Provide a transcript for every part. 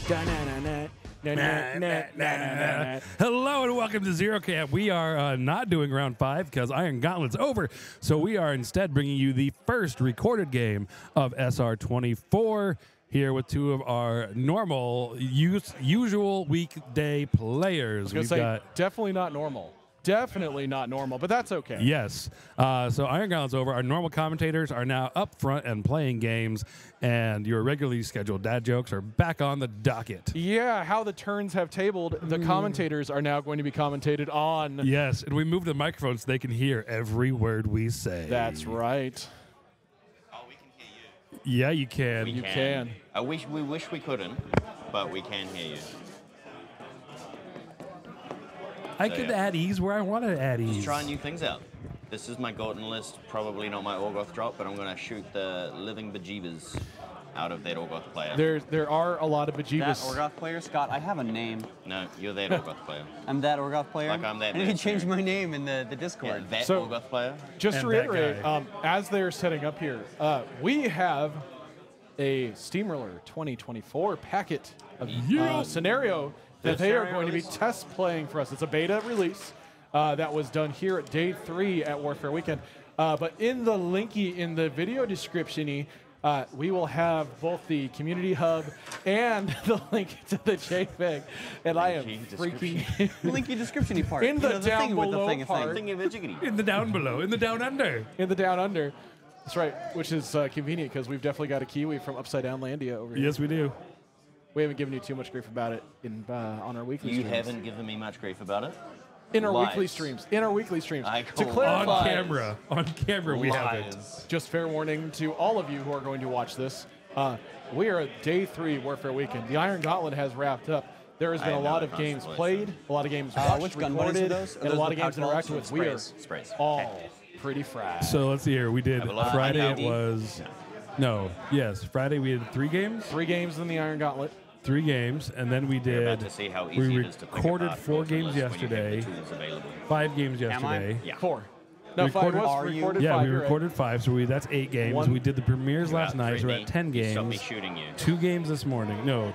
Hello and welcome to Zero Camp. We are not doing round 5 because Iron Gauntlet's over. So we are instead bringing you the first recorded game of SR24 here with two of our normal, usual weekday players. We've got definitely not normal. Definitely not normal, but that's okay. Yes. So Iron Gauntlet's over. Our normal commentators are now up front and playing games, and your regularly scheduled dad jokes are back on the docket. Yeah, how the turns have tabled, the commentators are now going to be commentated on. Yes, and we moved the microphone so they can hear every word we say. That's right. Oh, we can hear you. Yeah, you can. You can. We wish we couldn't, but we can hear you. I could add ease where I want to add ease. Just trying new things out. This is my Gorton list, probably not my Orgoth drop, but I'm going to shoot the living bejeebers out of that Orgoth player. There are a lot of bejeebers. That Orgoth player, Scott, I have a name. No, you're that Orgoth player. I'm that Orgoth player? Like I'm that I need to mercenary. change my name in the Discord. Yeah, that So- Orgoth player. Just to And that reiterate, guy. as they're setting up here, we have a Steamroller 2024 packet of scenario that they are going to be test playing for us. It's a beta release that was done here at day 3 at Warfare Weekend. But in the linky in the video description, we will have both the community hub and the link to the JPEG. And I am freaking Linky description part. in the the down thing with the below thing, part. Thinking of a jiggity. In the down below, in the down under. In the down under. That's right, which is convenient because we've definitely got a Kiwi from Upside Down Landia over here. Yes, we do. We haven't given you too much grief about it on our weekly You streams. haven't given me much grief about it. In our Lies. weekly streams. In our weekly streams. I To call clarify, On camera. On camera, we have it. Lies. just fair warning to all of you who are going to watch this. We are at day 3 Warfare Weekend. The Iron Gauntlet has wrapped up. There has I been a have no lot of idea games constantly, played, a lot of games watched, which gun buddies are recorded, those? Are and a those lot the of games pouch interacted balls? with. We are Sprays. all pretty fried. So let's see here. We did Have a lot of Friday. It ID. was Friday we had 3 games. 3 games in the Iron Gauntlet. 3 games, and then we You're about did. to see how easy We it is to pick recorded apart 4 Gorton games lists when you have the yesterday. tools available. 5 games Am I? yesterday. Yeah. 4. No, 5 Recorded- was Are you? recorded. Yeah, 5, we you're right. recorded 5, so that's 8 games. One- We did the premieres last About night, so we're 3 at 10 You Stop me games. shooting you. 2 games this morning. No,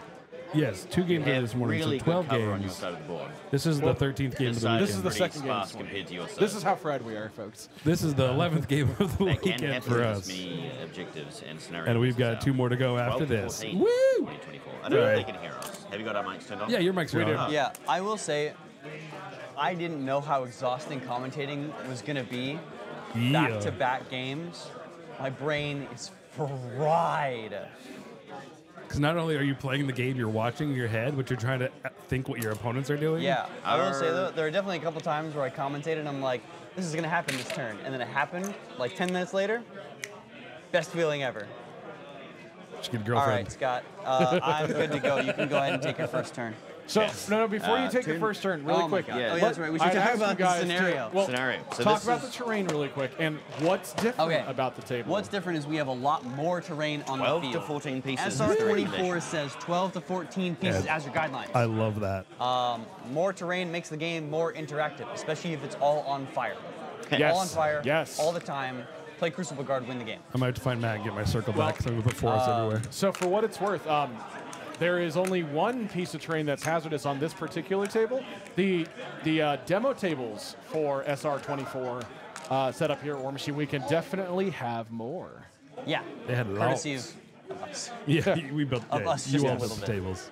yes, 2 games You have this morning, really so 12 good cover on your games. side of the board. This is the 13th game of the side weekend. This is the pretty second game sparse this morning. compared to your side. This is how fried we are, folks. This is the 11th game of the They can weekend have for to us. me objectives and scenarios. And we've got out. 2 more to go 12 after to this. 14, Woo! 2024. I don't know Right. if they can hear us. Have you got our mics turned on? Yeah, your mic's We are do. on. Yeah, I will say, I didn't know how exhausting commentating was going to be. Yeah. Back-to-back games. My brain is fried. Because not only are you playing the game, you're watching in your head, but you're trying to think what your opponents are doing. Yeah, I will say though, there are definitely a couple times where I commentated and I'm like, this is gonna happen this turn. And then it happened, like 10 minutes later. Best feeling ever. Just get a All girlfriend. right, Scott, I'm good to go. You can go ahead and take your first turn. So, no, before you take your turn- first turn, really Oh my quick. God. Yeah. Oh, yeah, that's right. We should I'd talk ask you about the guys to- scenario. well, Scenario. So talk this about is- the terrain really quick and what's different Okay. about the table. What's different is we have a lot more terrain on 12 the to field. 14 pieces. SR24 says 12 to 14 pieces Yeah. as your guidelines. I love that. More terrain makes the game more interactive, especially if it's all on fire. Yes. All on fire, Yes. all the time. Play Crucible Guard, win the game. I might have to find Matt and get my circle back, so I'm going to put forests everywhere. So for what it's worth, there is only one piece of terrain that's hazardous on this particular table. The demo tables for SR24 set up here at Warmachine Weekend definitely have more. Yeah. They had Courtesy lots. of us. Yeah, we built Of us you just a all little built the bit. tables.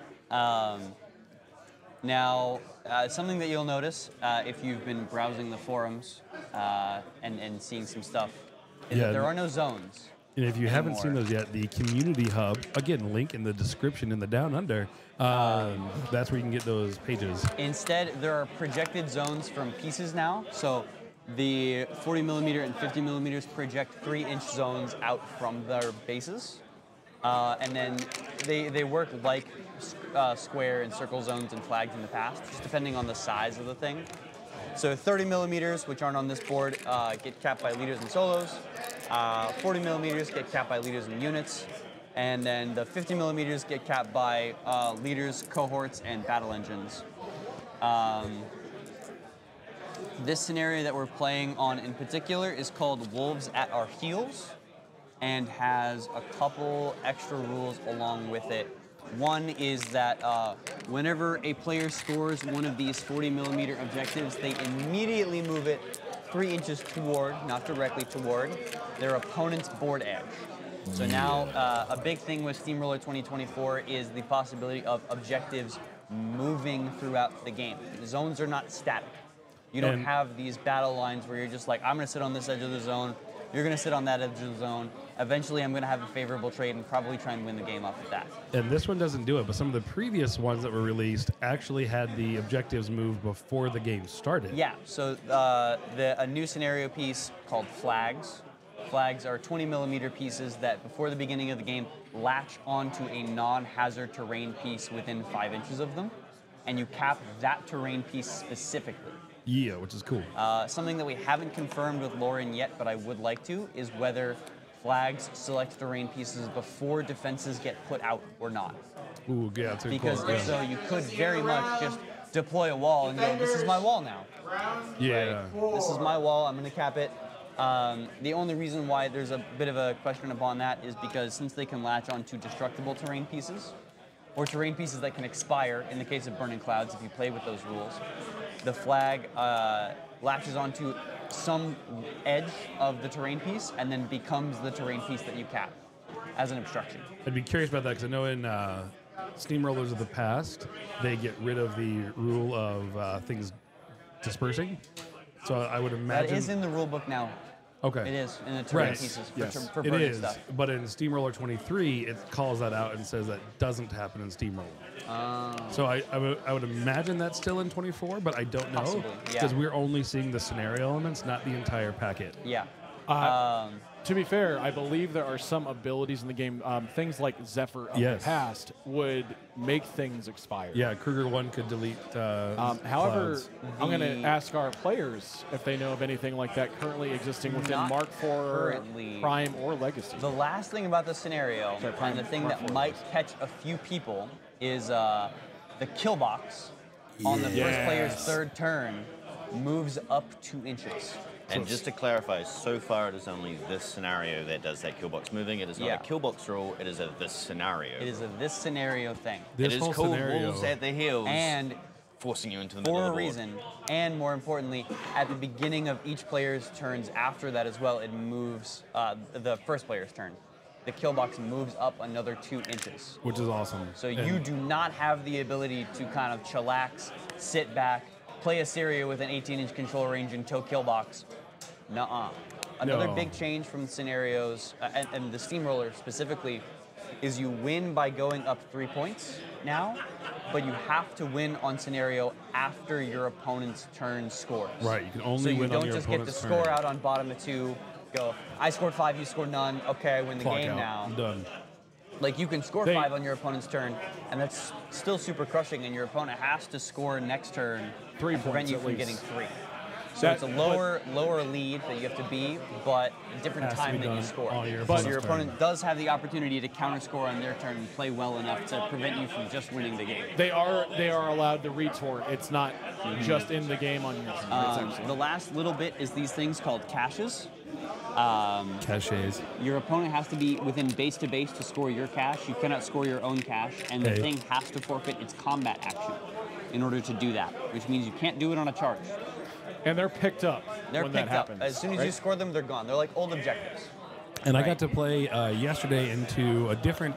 Now, something that you'll notice if you've been browsing the forums and seeing some stuff is Yeah. that there are no zones. And if you haven't seen anymore. those yet, the community hub, again, link in the description in the down under, that's where you can get those pages. Instead, there are projected zones from pieces now. So the 40 millimeter and 50 millimeters project 3-inch zones out from their bases. And then they work like square and circle zones and flags in the past, just depending on the size of the thing. So 30 millimeters, which aren't on this board, get capped by leaders and solos. 40 millimeters get capped by leaders and units. And then the 50 millimeters get capped by leaders, cohorts, and battle engines. This scenario that we're playing on in particular is called Wolves at Our Heels and has a couple extra rules along with it One is that whenever a player scores one of these 40mm objectives, they immediately move it 3 inches toward, not directly toward, their opponent's board edge. So now a big thing with Steamroller 2024 is the possibility of objectives moving throughout the game. Zones are not static. You don't have these battle lines where you're just like, I'm going to sit on this edge of the zone, you're going to sit on that edge of the zone. Eventually, I'm going to have a favorable trade and probably try and win the game off of that. And this one doesn't do it, but some of the previous ones that were released actually had the objectives move before the game started. Yeah, so a new scenario piece called Flags. Flags are 20mm pieces that, before the beginning of the game, latch onto a non-hazard terrain piece within 5 inches of them, and you cap that terrain piece specifically. Yeah, which is cool. Something that we haven't confirmed with Lauren yet, but I would like to, is whether Flags select terrain pieces before defenses get put out or not. Ooh, yeah, that's a good Because call, if so, you could very much just deploy a wall and go, this is my wall now. Yeah. Right? This is my wall, I'm going to cap it. The only reason why there's a bit of a question upon that is because since they can latch onto destructible terrain pieces, or terrain pieces that can expire in the case of Burning Clouds if you play with those rules, the flag latches onto some edge of the terrain piece and then becomes the terrain piece that you cap as an obstruction. I'd be curious about that because I know in Steamrollers of the past, they get rid of the rule of things dispersing. So I would imagine... That is in the rule book now. Okay. It is in the terrain Right. pieces Yes. for It burning is, stuff. but in Steamroller 23, it calls that out and says that doesn't happen in Steamroller. So I would imagine that's still in 24, but I don't know Possibly, yeah. because we're only seeing the scenario elements, not the entire packet. Yeah. To be fair, I believe there are some abilities in the game, things like Zephyr of the Yes. past would make things expire. Yeah, Kruger 1 could delete However, clouds. I'm going to ask our players if they know of anything like that currently existing within Not Mark IV, currently. Prime, or Legacy. The last thing about the scenario, Prime and the thing Mark that IV might Legacy. catch a few people, is the kill box on the first player's third turn moves up 2 inches. And just to clarify, so far it is only this scenario that does that kill box moving. It is not Yeah. a kill box rule, it is a this scenario. It is a this scenario thing. This It is whole called scenario. Wolves at the Heels, And forcing you into the middle for of a the board. reason, and more importantly, at the beginning of each player's turns after that as well, it moves the first player's turn. The kill box moves up another 2 inches. which is awesome. So And you do not have the ability to kind of chillax, sit back, play a Syria with an 18-inch control range and tow kill box. Nuh-uh. Another No. big change from the scenarios, and the Steamroller specifically, is you win by going up 3 points now, but you have to win on scenario after your opponent's turn scores. Right, you can only So you win on don't your just get to opponent's score turn. out on bottom of 2, go, I scored 5, you scored none, okay, I win the Clock game out. now. I'm done. Like, you can score They- 5 on your opponent's turn, and that's still super crushing, and your opponent has to score next turn 3 and prevent points you at from least. getting 3. So That- it's a lower lead that you have to be, but a different Has to time be that you done score. on your So opponent's your turn. opponent does have the opportunity to counter score on their turn and play well enough to prevent you from just winning the game. They are allowed to retort. It's not just in the game on your turn. It's actually- The last little bit is these things called caches. Caches. Your opponent has to be within base to base to score your cache. You cannot score your own cache, and the Hey. thing has to forfeit its combat action in order to do that, which means you can't do it on a charge. and they're picked up They're when picked that up. happens. As soon as you right? score them, they're gone. They're like old objectives. And I Right. got to play yesterday into a different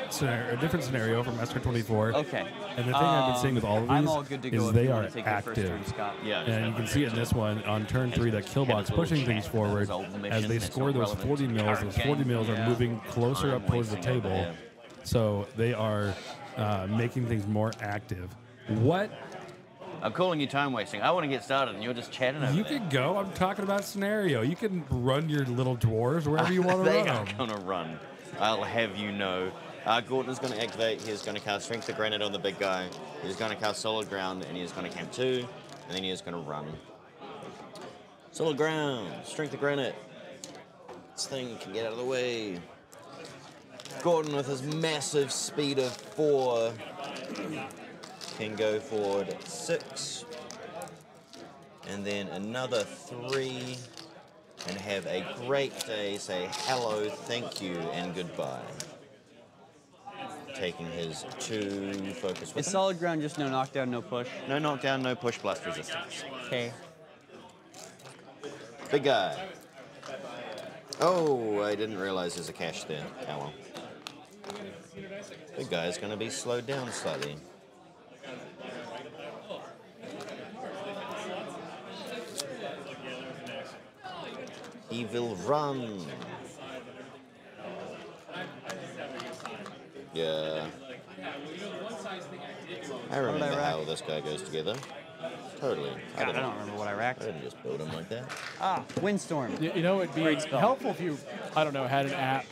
scenario from SR24. Okay. And the thing I've been seeing with all of these I'm all good to go is if they you are want to take your first active. turn, Scott. Yeah. And you can see it in this one on turn 3, that kill box pushing things forward as they score those 40 mils. Those 40 mils are moving closer up towards the table. So they are making things more active. What? I'm calling you time wasting. I want to get started, and you're just chatting over You there. can go. I'm talking about scenario. You can run your little dwarves wherever you want to They run are 'em. going to run. I'll have you know. Gordon is going to activate. He's going to cast Strength of Granite on the big guy. He's going to cast Solid Ground, and he's going to camp 2, and then he is going to run. Solid Ground, Strength of Granite. This thing can get out of the way. Gordon, with his massive speed of 4, can go forward 6, and then another 3, and have a great day. Say hello, thank you, and goodbye. taking his 2 focus with Is him. solid ground just no knockdown, no push? No knockdown, no push blast resistance. Okay. Big guy. Oh, I didn't realize there's a cache there. Oh well. Big guy's going to be slowed down slightly. He will run. Yeah. I remember how this guy goes together. Totally. God, I don't remember what I I racked. didn't just build him like that. Ah, Windstorm. You know, it'd be Great spell. helpful if you, I don't know, had an app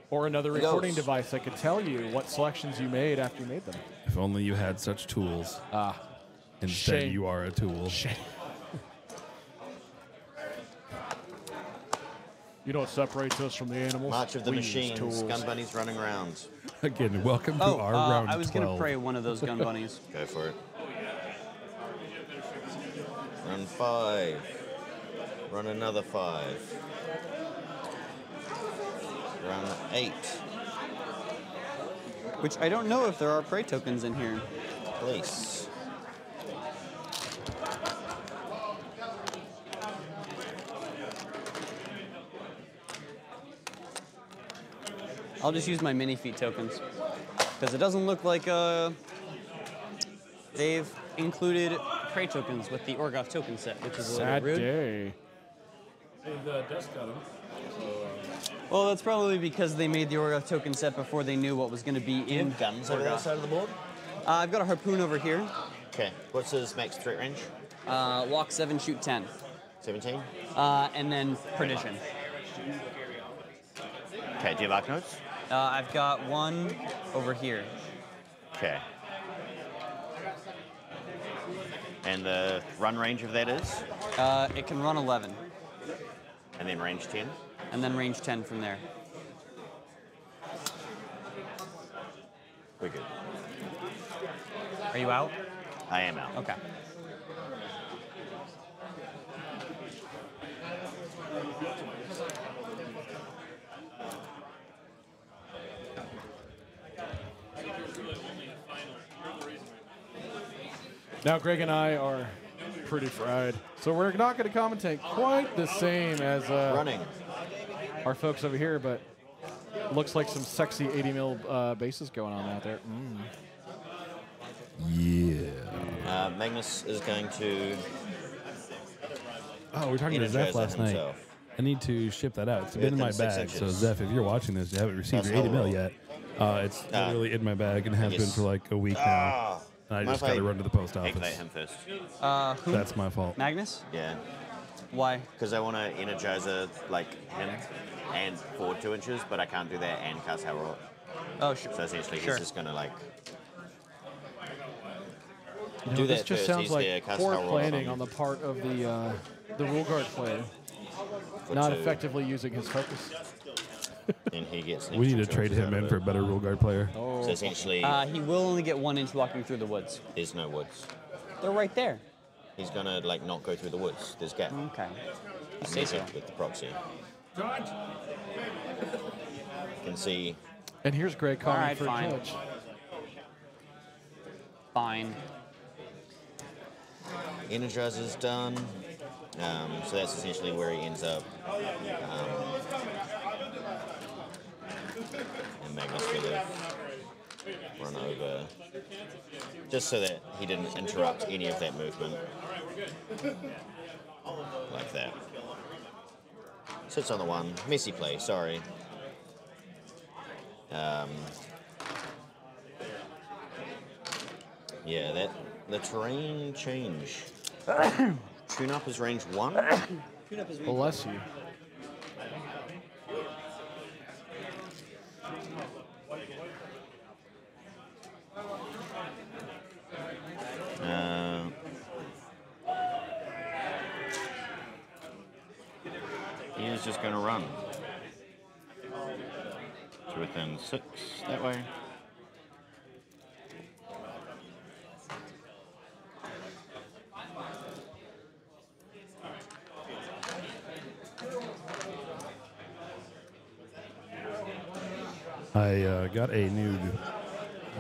or another recording Ghost. device that could tell you what selections you made after you made them. If only you had such tools. Instead, Shame. you are a tool. You know what separates us from the animals? March of the We use Machines. tools. Gun bunnies running around. Again, welcome to Oh, our round I was 12. going to pray one of those gun bunnies. Go for it. Run 5. Run another 5. Run 8. Which I don't know if there are prey tokens in here. Place. I'll just use my mini feet tokens. Because it doesn't look like they've included prey tokens with the Orgoth token set, which is a little Sad rude. day. The desk got him. Well, that's probably because they made the Orgoth token set before they knew what was going to be in Guns over that side of the board. I've got a harpoon over here. Okay. What's his max threat range? Walk 7, shoot 10. 17? And then perdition. Okay, do you have Arknotes? I've got one over here. Okay. And the run range of that is? It can run 11, And then range 10? and then range 10 from there. We're good. Are you out? I am out. Okay. Now, Greg and I are pretty fried, so we're not going to commentate quite the same as Running. our folks over here, but looks like some sexy 80 mil bases going on out there. Yeah. Magnus is going to Oh, we were talking to energize Zeph it last night. himself. I need to ship that out. It's been in my Within 6 bag. So, inches. Zeph, if you're watching this, you haven't received That's your 80 mil how yet. It's literally in my bag and has Yes. been for like a week now. Ah! And I Mind just if got to I run to the post activate office. him first. Who? That's my fault. Magnus? Yeah. Why? Because I want to energizer like him and forward 2 inches, but I can't do that and cast Herald. Oh, sure. So essentially, Sure. he's just going to like You know, do this that just first. sounds He's like there, cast poor Herald planning on the part of the Rhul Guard player, for not 2, effectively using his focus. and he gets. We need to extra trade charges him out in of for a it. better Rhul Guard player. So essentially, He will only get 1 inch walking through the woods. there's no woods. They're right there. He's gonna like not go through the woods. There's gap. Okay. You say Measure so. with the proxy. You can see. And here's Greg calling All right, for fine. a judge. Fine. Energizer's done. So that's essentially where he ends up. And Magnus would have run over. Just so that he didn't interrupt any of that movement. Like that. Sits on the 1. Messy play, sorry. Yeah, the terrain change. Tune up is range 1. Bless you. He is just going to run to within 6 that way. I got a new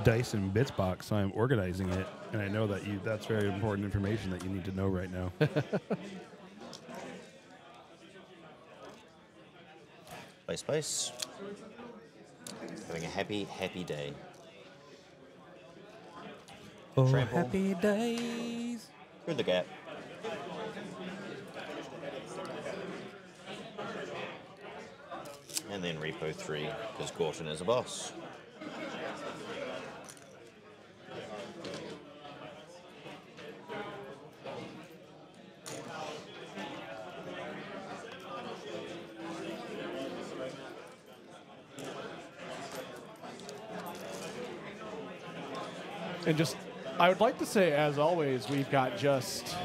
dice and bits box, so I'm organizing it, and I know that that's very important information that you need to know right now. Space. Having a happy, happy day. Oh, Trample. happy days. Through the gap. And then Repo 3, because Gorton is a boss. And just, I would like to say, as always, we've got just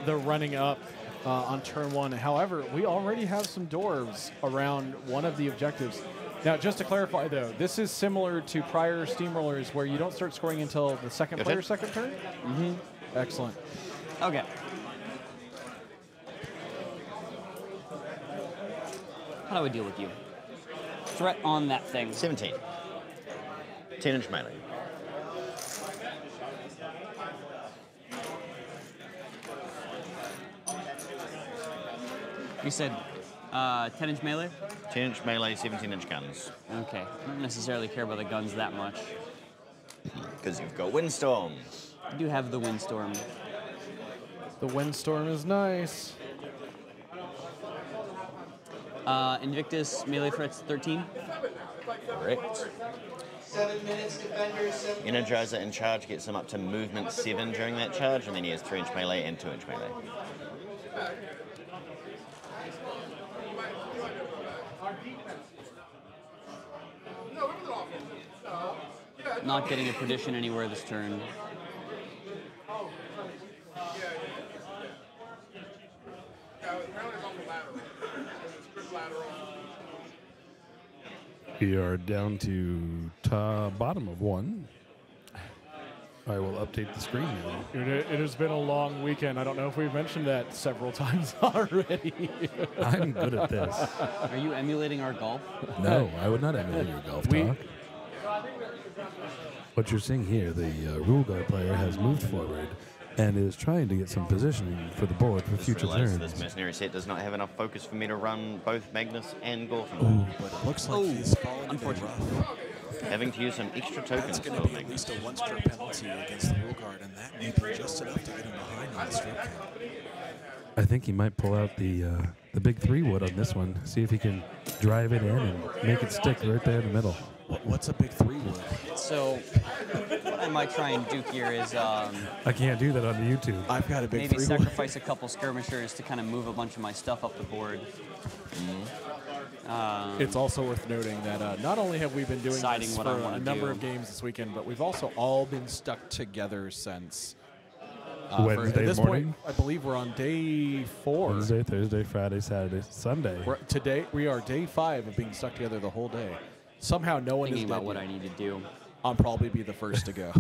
the running up on turn 1. However, we already have some dwarves around one of the objectives. Now, just to clarify, though, this is similar to prior Steamrollers where you don't start scoring until the second player's second turn? Mm-hmm. Excellent. Okay. How do I deal with you? Threat on that thing. 17. 10-inch melee. You said 10-inch melee? 10-inch melee, 17-inch guns. Okay. I don't necessarily care about the guns that much. Because you've got Windstorm. I do have the Windstorm. The Windstorm is nice. Invictus melee threats 13. Correct. 7 minutes, defenders. Energizer in charge gets him up to movement 7 during that charge, and then he has 3-inch melee and 2-inch melee. Not getting a perdition anywhere this turn. We are down to bottom of 1. I will update the screen now. It has been a long weekend. I don't know if we've mentioned that several times already. I'm good at this. Are you emulating our golf? No, I would not emulate your golf talk. What you're seeing here, the Rhul Guard player has moved forward and is trying to get some positioning for the board for future turns. This mercenary set does not have enough focus for me to run both Magnus and Gorton. Ooh. But it looks like he's fallen into the rough. Having to use some extra tokens That's for going to be at Magnus. least a 1-stroke penalty against the Rhul Guard, and that may be just enough to get him behind on the stroke count. I think he might pull out the big 3 wood on this one. See if he can drive it in and make it stick right there in the middle. What's a big 3 wood? So, what I might try and do here is I can't do that on the YouTube. I've got a big maybe 3 wood. sacrifice a couple skirmishers to kind of move a bunch of my stuff up the board. It's also worth noting that not only have we been doing Deciding this what for I wanna a number do. of games this weekend, but we've also all been stuck together since Wednesday at this morning? point, I believe we're on day 4. Wednesday, Thursday, Friday, Saturday, Sunday. Today we are day 5 of being stuck together the whole day. Somehow no one is Thinking about dead what yet. I need to do. I'll probably be the first to go.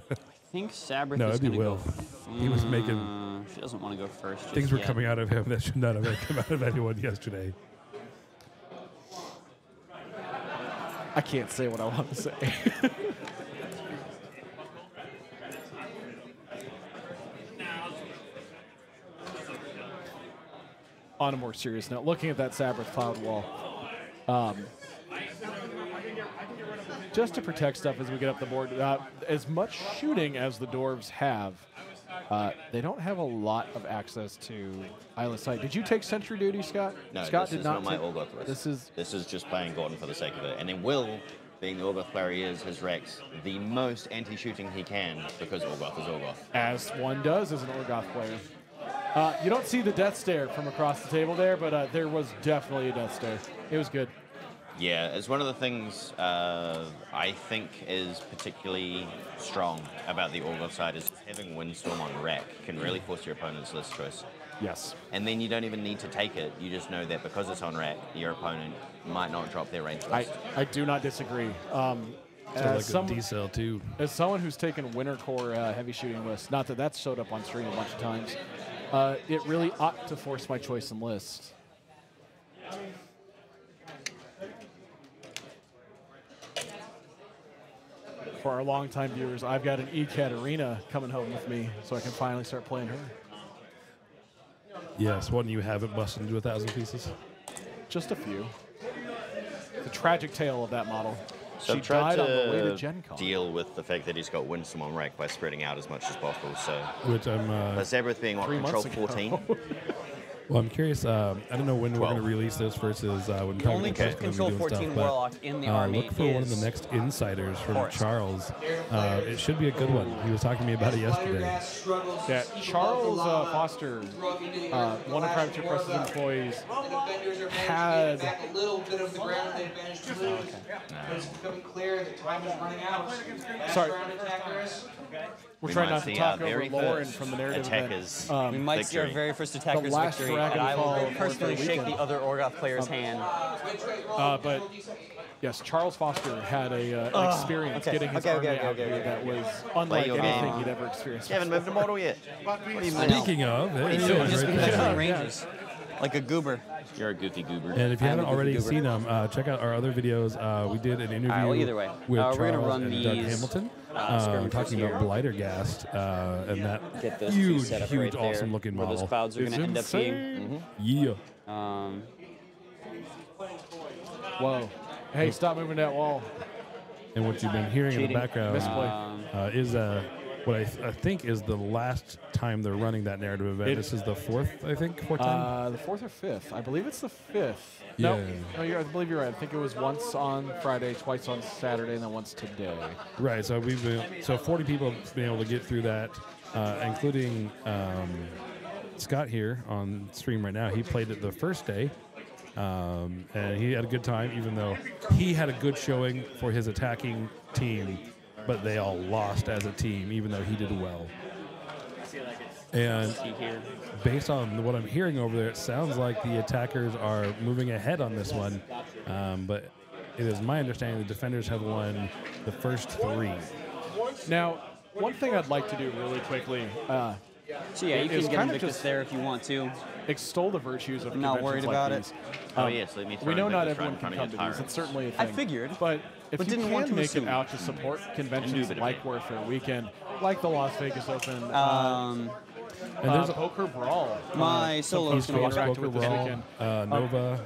I think Sabbreth No, is it'd be going to Will. go. He was making She doesn't want to go first. things just were yet. coming out of him that should not have come out of anyone yesterday. I can't say what I want to say. On a more serious note, looking at that Sabbreth cloud wall, just to protect stuff as we get up the board, as much shooting as the dwarves have, they don't have a lot of access to Isle of Sight. Did you take Sentry Duty, Scott? No, Scott this did is not not my take- Orgoth list. This is just playing Gorton for the sake of it. And then Will, being the Orgoth player he is, has racked the most anti-shooting he can because Orgoth is Orgoth. as one does as an Orgoth player. You don't see the death stare from across the table there, but there was definitely a death stare. It was good. Yeah, it's one of the things I think is particularly strong about the Orgoth side is having Windstorm on rack can really force your opponent's list choice. Yes. And then you don't even need to take it. You just know that because it's on rack, your opponent might not drop their range list. I do not disagree. So As like a D-cell too. as someone who's taken Winter Core heavy shooting lists, not that that's showed up on stream a bunch of times, it really ought to force my choice in list. for our longtime viewers, I've got an Ekaterina coming home with me, so I can finally start playing her. Yes, one you haven't busted into 1,000 pieces. Just a few. The tragic tale of that model. So She I've tried died on the way to to Gen Con. deal with the fact that he's got Windstorm on rack by spreading out as much as possible. So, Which I'm but Sabbreth being what, 3 control months ago. 14? well, I'm curious. I don't know when we're 12. going to release this versus when The only Private Cook's Control gonna be doing 14 stuff, but, Warlock in the army look for one of is the next insiders from Forrest. Charles. It should be a good one. He was talking to me about it yesterday. Yeah, Charles Foster, one of Privateer Press's employees, had a little bit of the ground they managed to lose. It's becoming clear that time is running out. Sorry. Ground attackers. We're We trying might not to see talk our over very Lauren first from the narrative attackers. event. We might see our victory. very first attacker's last victory, Dragon and I Fall will for the personally shake weekend. the other Orgoth player's hand. But yes, Charles Foster had an experience okay. getting his Okay, army okay, out okay, here okay. that was unlike your anything game. he'd ever experienced. You haven't moved a model yet. What do you mean? Speaking of, there he So is just right measuring there. ranges, like a goober. You're a goofy goober. And if you I'm haven't a goofy already goober. seen them, check out our other videos. We did an interview well, either way. with We're gonna Charles run and Doug these, Hamilton, skirmishes talking here. about Blightergast and that Get those two huge, set up huge, right there, awesome looking where model. those clouds are going It's to end up being. insane. Yeah. Whoa. Hey, stop moving that wall. And what you've been hearing in the Cheating. background Misplay. is what I think is the last time they're running that narrative event. This is the fourth time? The 4th or 5th. I believe it's the 5th. Yeah. No, I believe you're right. I think it was once on Friday, twice on Saturday, and then once today. Right, so 40 people have been able to get through that, including Scott here on stream right now. He played it the first day, and he had a good time, even though he had a good showing for his attacking team, but they all lost as a team, even though he did well. And based on what I'm hearing over there, it sounds like the attackers are moving ahead on this one, but it is my understanding the defenders have won the first 3. Now, one thing I'd like to do really quickly, So yeah, you It's can get kind of Invictus just- there if you want to. extol the virtues of I'm not conventions worried like about it. these. Oh, yes, let me throw We know not Invictus right everyone in can front come of to your these. tyrant. It's certainly a I thing. figured. But if But you didn't can want to make assume. it out to support conventions bit of like it. Warfare Weekend, like the Las Vegas Open, And there's Poker Brawl. My some solo folks is gonna can interact interact Poker with this Brawl, weekend. Nova.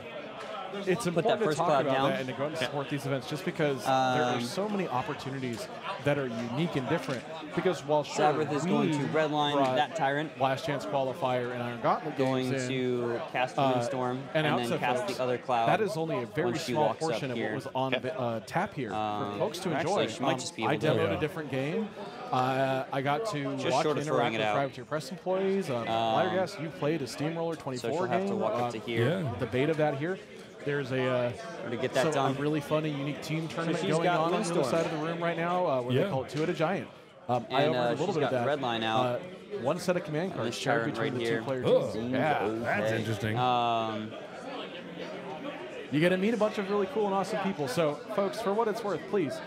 It's that important to first talk cloud about down. that and to go out and support these events just because there are so many opportunities that are unique and different. Because while sure, Sabbreth is going to redline brought that tyrant, Last Chance Qualifier and Iron Gauntlet going games in, to cast the Windstorm, and then outside cast folks, the other cloud. That is only a very when she small walks up portion of what here. was on tap here for folks to actually, enjoy. she might just be I able to- demoed Yeah. a different game. I got to Just watch short and of throwing interact it with out. Privateer Press employees. Lightergas, you played a Steamroller 24 So she'll have game. to walk up to here. Yeah. The beta of that here. There's a to get that done. a really fun and unique team tournament she's going got on the other Windstorm. side of the room right now where Yeah. they call it Two at a Giant. I And, overheard a little she's bit of got that. red line out. One set of command cards this shared tyrant between right the here. two-player Oh, teams. Yeah, That's interesting. you get to meet a bunch of really cool and awesome people. So, folks, for what it's worth, please,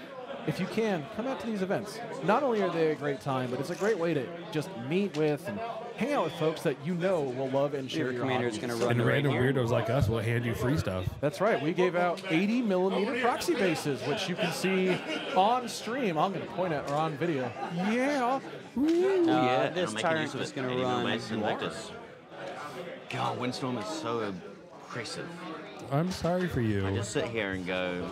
if you can, come out to these events. Not only are they a great time, but it's a great way to just meet with and hang out with folks that you know will love and share Your your commander is hobbies. going to run and right random here. weirdos like us will hand you free stuff. That's right. We gave out 80mm proxy bases, which you can see on stream. I'm going to point at or on video. Yeah. Yeah, this I'm making tyrant use of is it. gonna 80 run- Mace Invictus. God, Windstorm is so impressive. I'm sorry for you. I just sit here and go,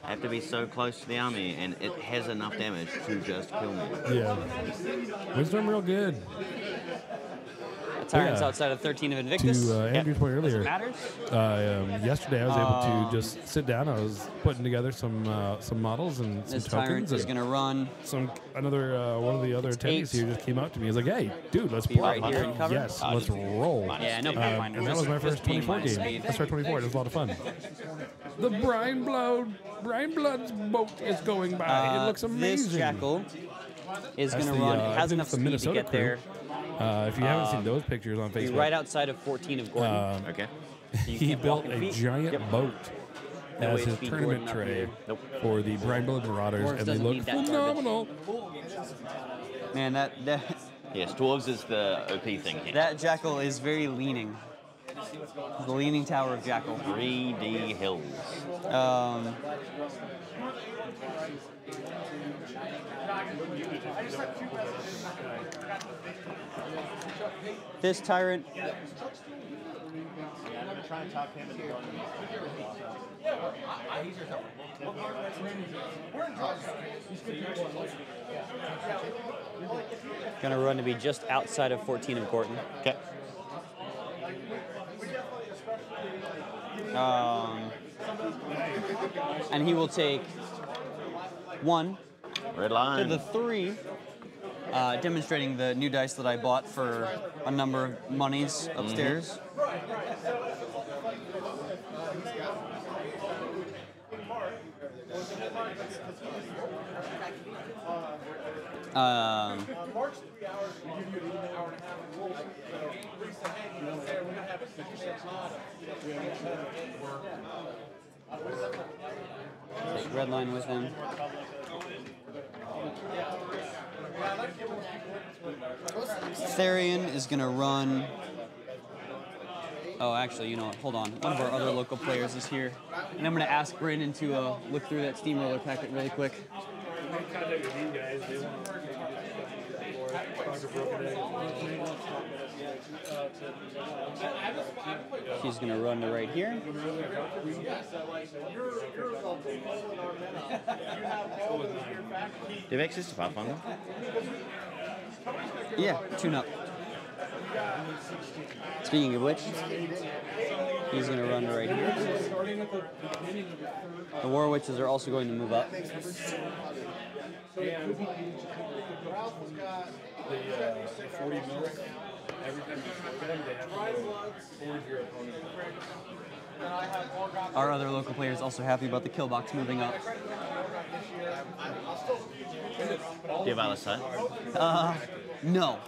I have to be so close to the army, and it has enough damage to just kill me. Yeah. Windstorm real good. Tyrant's Yeah. outside of 13 of Invictus. To Andrew's point earlier, Matters. yesterday I was able to just sit down. I was putting together some models and some This tyrant tokens. is And going to run. another one of the other attendees 8. here just came up to me. He's like, "Hey, dude, let's Be play." right here in cover? Yes, let's roll. Yeah, no pathfinders. And that was my Just first being 24 minus game. speed. SR24. It was a lot of fun. The Brian Blood's boat is going by. It looks amazing. This Jackal is That's going to the, run. I It has think enough it's the speed to Minnesota get crew. there. If you haven't seen those pictures on Be Facebook, right outside of 14 of Gordon. Okay. You he can't built walk a in feet. giant Yep. boat No as his HP tournament Gordon up tray here. Nope. for the Brian Blood Marauders, Dwarves and they doesn't look need that garbage. phenomenal. Man, that Yes, Dwarves is the OP thing here. that Jackal is very leaning. The Leaning Tower of Jackal. 3D Hills. This tyrant. Gonna run to be just outside of 14 of Gorton. Okay. And he will take 1 Red to line. the 3, demonstrating the new dice that I bought for a number of monies upstairs. Take red line with him. Therian is going to run. Oh, actually, you know what? Hold on. One of our other local players is here. And I'm going to ask Brandon to look through that Steamroller packet really quick. He's going to run to right here. Do you have access to Pathfinder? Yeah, tune up. Speaking of which, he's going to run to right here. The War Witches are also going to move up. Our other local player is also happy about the kill box moving up. Do you have Eyeless Sight? No,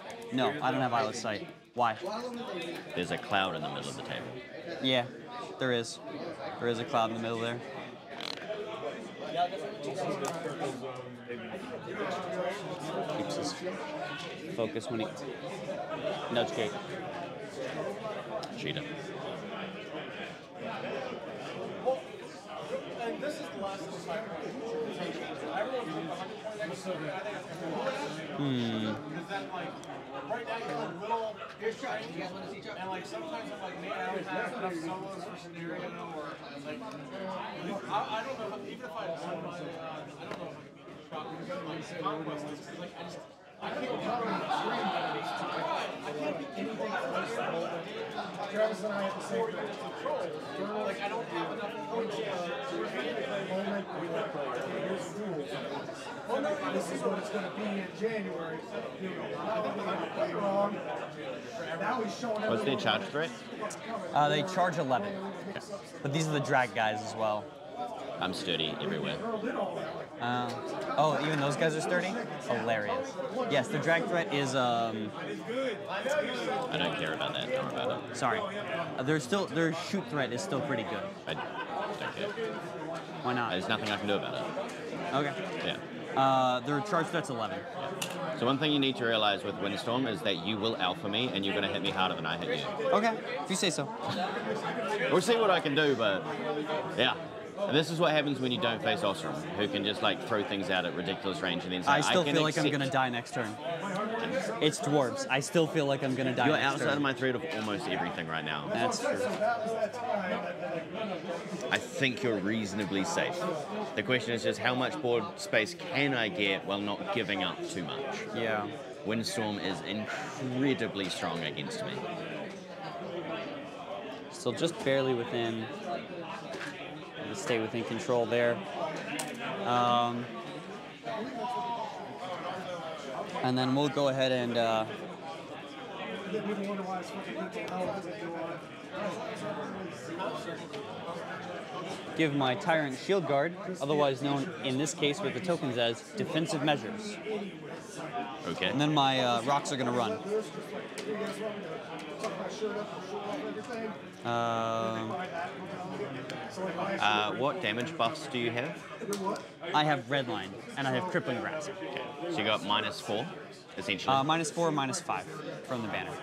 I don't have Eyeless Sight. Why? There's a cloud in the middle of the table. Yeah, there is. There is a cloud in the middle there. Keeps his focus when he... Nudge gate. Cheetah. Right now you're like little distractions. And like sometimes I'm like, man, I don't have enough solos for scenario or like I don't know even if I had one I don't know if I could be conquest like I can't be anything Travis and I have the same control. Like I don't have enough points oh no, this is what it's going to be in January. Wrong. Now he's showing What's their charge threat? They charge 11. But these are the drag guys as well. I'm sturdy everywhere. Oh, even those guys are sturdy? Hilarious. Yes, the drag threat is... I don't care about that. Don't worry about it. Sorry. Their shoot threat is still pretty good. I don't care. Why not? There's nothing I can do about it. Okay. Yeah. Their charge threat's 11. So one thing you need to realize with Windstorm is that you will alpha me and you're going to hit me harder than I hit you. Okay, if you say so. We'll see what I can do, but yeah. And this is what happens when you don't face Ossrum, who can just like throw things out at ridiculous range and then say, I still feel like I'm going to die next turn. It's dwarves. I still feel like I'm going to die You're next turn. outside of my threat of almost everything right now. That's true. I think you're reasonably safe. The question is just how much board space can I get while not giving up too much? Yeah. Windstorm is incredibly strong against me. Still just barely within. Stay within control there. And then we'll go ahead and give my Tyrant Shield Guard, otherwise known in this case with the tokens as defensive measures. Okay. And then my rocks are going to run. What damage buffs do you have? I have red line, and I have crippling grasp. Okay. So you got -4, essentially. -4, -5 from the banner.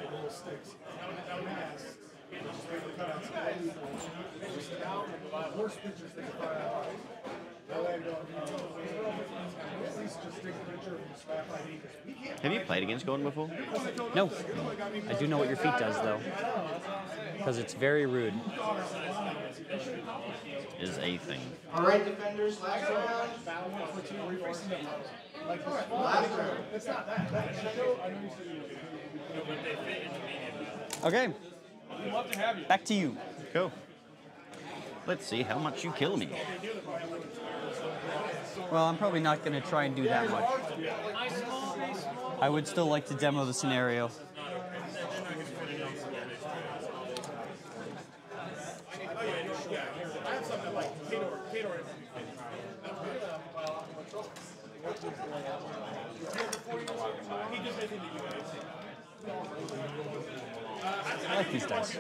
Have you played against Gordon before? No. I do know what your feet does, though. Because it's very rude. Is a thing. All right, defenders, last round. Last round. Okay. Back to you. Cool. Let's see how much you kill me. Well, I'm probably not going to try and do that much. I would still like to demo the scenario. I like these dice.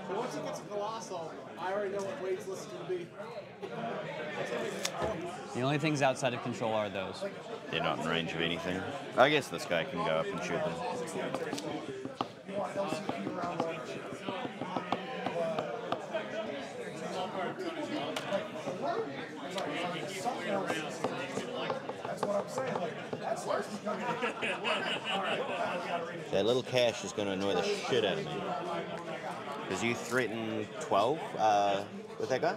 Once it gets a colossal, I already know what Wade's list is going to be. The only things outside of control are those. They're not in range of anything. I guess this guy can go up and shoot them. That little cash is going to annoy the shit out of me. Because you threaten 12 with that guy?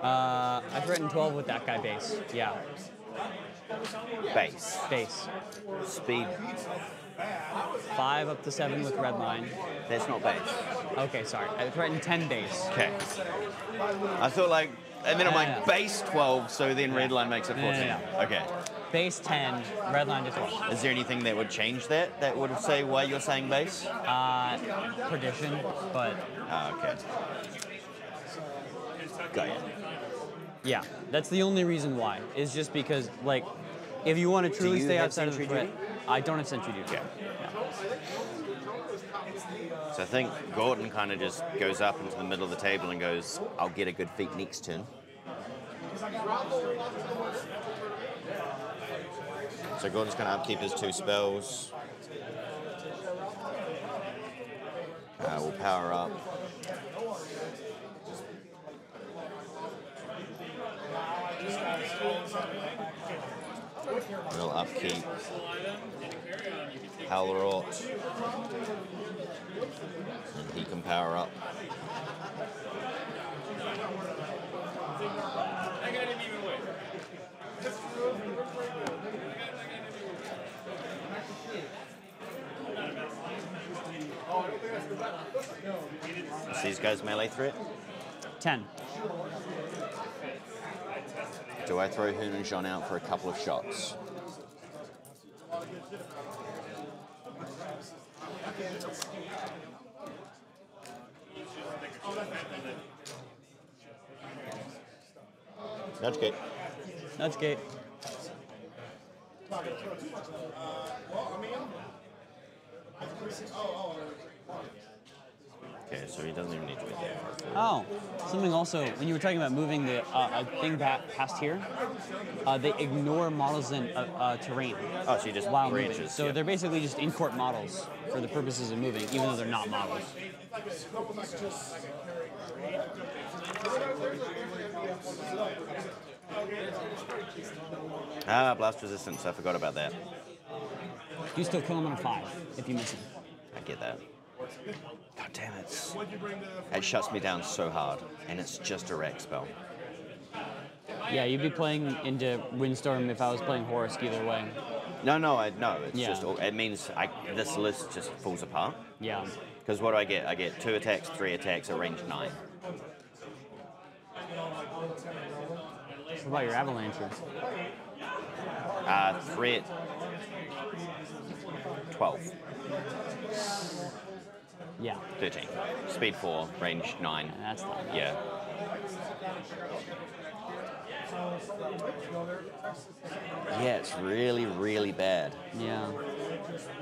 I threatened 12 with that guy base. Yeah. Base. Base. Speed. 5 up to 7 with red line. That's not base. Okay, sorry. I threatened 10 base. Okay. I thought like, and then I'm like Yeah. base 12, so then red line makes it 14. Yeah. Okay. Base 10, red line to 12. Is there anything that would change that? That would say why you're saying base? Perdition, but Okay. Got ya. yeah, that's the only reason why. Is just because, like, if you want to truly you stay have outside of the sentry threat, duty? I don't have sentry duty. Okay. So I think Gordon kind of just goes up into the middle of the table and goes, I'll get a good feat next turn. So Gordon's going to upkeep his 2 spells. We'll power up. We'll upkeep Halrot. And he can power up. Is these guys melee threat? 10. Do I throw Hoon and Jean out for a couple of shots? Nudge gate. Nudge gate. Okay, so he doesn't even need to be there. Oh, something also, when you were talking about moving the thing back past here, they ignore models in terrain Oh, so you just while moving. branches. So yeah. they're basically just in-court models for the purposes of moving, even though they're not models. Blast resistance, I forgot about that. You still kill them on a 5 if you miss them. I get that. God damn it. It shuts me down so hard, and it's just a rack spell. Yeah, you'd be playing into Windstorm if I was playing Horus either way. No, it's Yeah. just, it means this list just falls apart. Yeah. Because what do I get? I get 2 attacks, 3 attacks at range 9. What about your Avalancher? Threat 12. Yeah. 13. Speed 4, range 9. That's not bad. Yeah. Yeah, it's really, really bad. Yeah.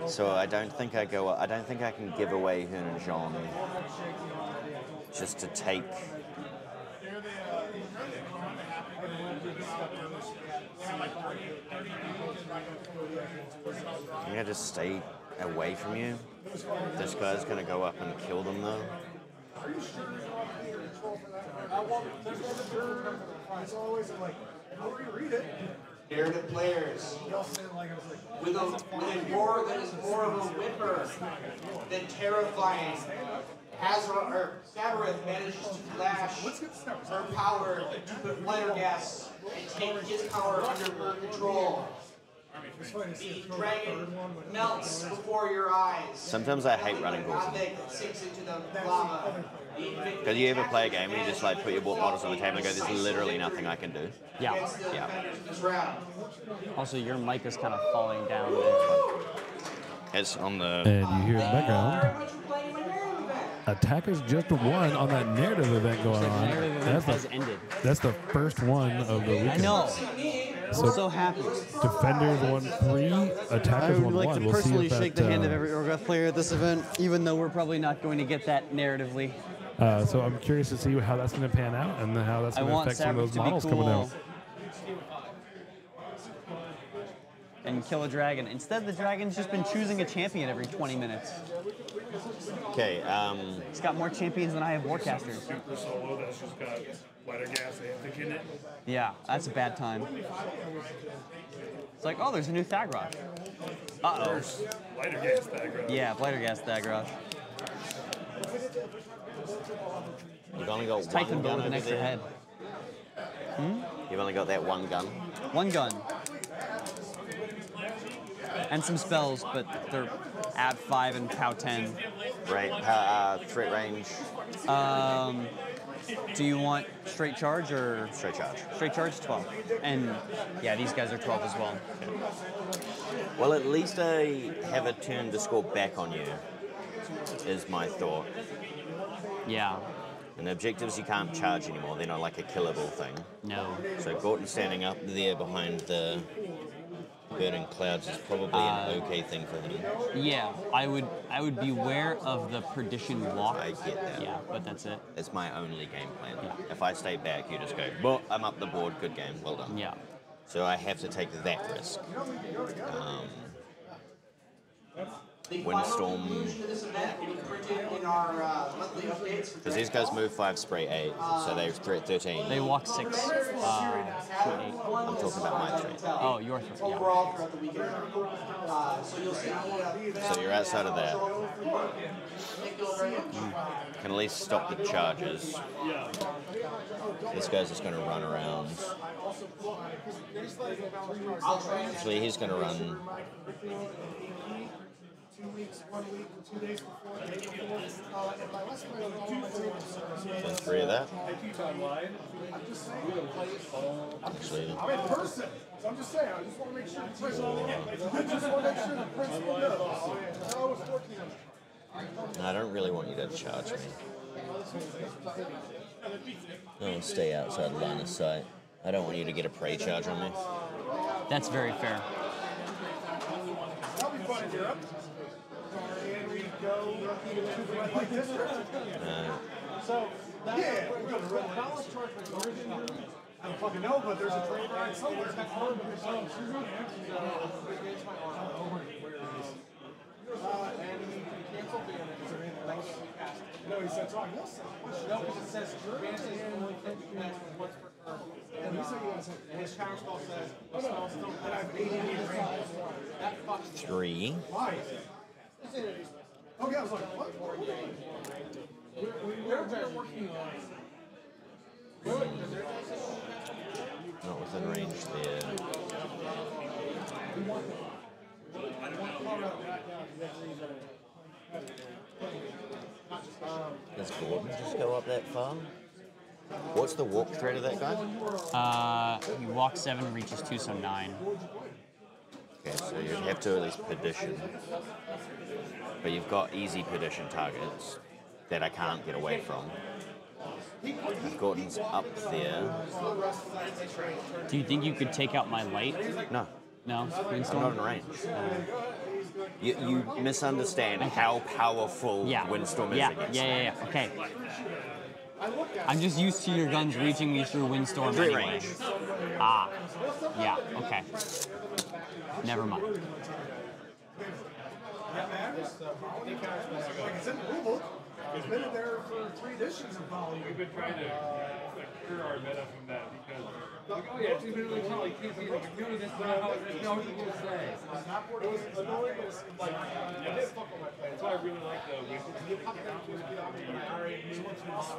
So I don't think I go. I don't think I can give away Hun and Jean just to take. I'm gonna just stay away from you. This guy's gonna go up and kill them though. Narrative players. With a roar that is more of a whimper than terrifying. Sabbreth manages to flash her power with flare gas and take his power under her control. The dragon melts before your eyes. Sometimes I hate running balls. Sinks into the lava. Because you ever play a game where you just like put your models on the table and go, there's literally nothing I can do? Yeah. Yeah. Also, your mic is kind of falling down. It's on the... And you hear in the background, attackers just won on that narrative event going on. That's the first one of the weekend. I know. So, I'm so happy. Defenders won 3, attackers I would won like 1. to We'll see personally if that, shake the hand of every Orgoth player at this event, even though we're probably not going to get that narratively. So I'm curious to see how that's going to pan out and how that's going to affect some of those models coming out. And kill a dragon. Instead, the dragon's just been choosing a champion every 20 minutes. Okay, It's got more champions than I have warcasters. Super solo that's just got lighter gas antic in it. Yeah, that's a bad time. It's like, oh, there's a new Thagroth. Uh-oh. Lighter gas Thagroth. Yeah, lighter gas Thagroth. you've only got one Titan gun with an over extra there. head. You've only got that one gun. One gun. And some spells, but they're Ab 5 and Cow 10. Right, threat range. Do you want straight charge or Straight charge. straight charge? 12. And yeah, these guys are 12 as well. Well, at least I have a turn to score back on you, is my thought. Yeah. And the objectives you can't charge anymore, they're not like a killable thing. No. So Gorton standing up there behind the burning clouds is probably an okay thing for him. Yeah, I would beware of the perdition walk. I get that. Yeah, but that's it. It's my only game plan. If I stay back, you just go, well, I'm up the board, good game, well done. Yeah. So I have to take that risk. Windstorm. Because these guys move 5, spray 8, so they're threat 13. They walk 6, shoot 8. I'm talking about my threat. Oh, your threat, yeah. Overall throughout the weekend. So you'll see. So you're outside of that. Can at least stop the charges. This guy's just going to run around. Actually, he's going to run. 2 weeks, 1 week, 2 days before, the day before. So 3 of that. Actually, Actually, I'm in person, so I'm just saying. I just want to make sure the principal knows. I was working on it. no, I don't really want you to charge me. I'll stay outside line of sight. I don't want you to get a prey charge on me. That's very fair. That'll be fun in Europe. And we go to like this. So, yeah, we're going to run knowledge charge for origin. I don't fucking know, but there's a train ride somewhere. And we can cancel Vantage. No, he said, Ron, no, because it says Vantage is only 50 minutes once per turn. And he said you guys have, and his counter spell says, oh no, and I have 80 meters range. That fucking 3. why? Okay, I was like, what? We're working on. Not within range there. Does Gordon just go up that far? What's the walk threat of that guy? You walk 7, reaches 2, so 9. Okay, so you have to at least perdition. But you've got easy perdition targets that I can't get away from. Gordon's up there. Do you think you could take out my light? No, No? I'm Windstorm? not in range. You misunderstand how powerful Yeah. Windstorm is Yeah. against Yeah. Okay. I'm just used to your guns reaching me through Windstorm Great anyway. range. Ah. Yeah. Okay. Never mind. It's in the rule book. It's been in there for 3 editions of volume. We've been trying to clear our meta from that because, like, oh yeah, it's even really tall. You can't see like you're doing this, but how it's not what people say. It's not what it was annoying. It was like, I did fuck with my plan. That's why I really like the winter.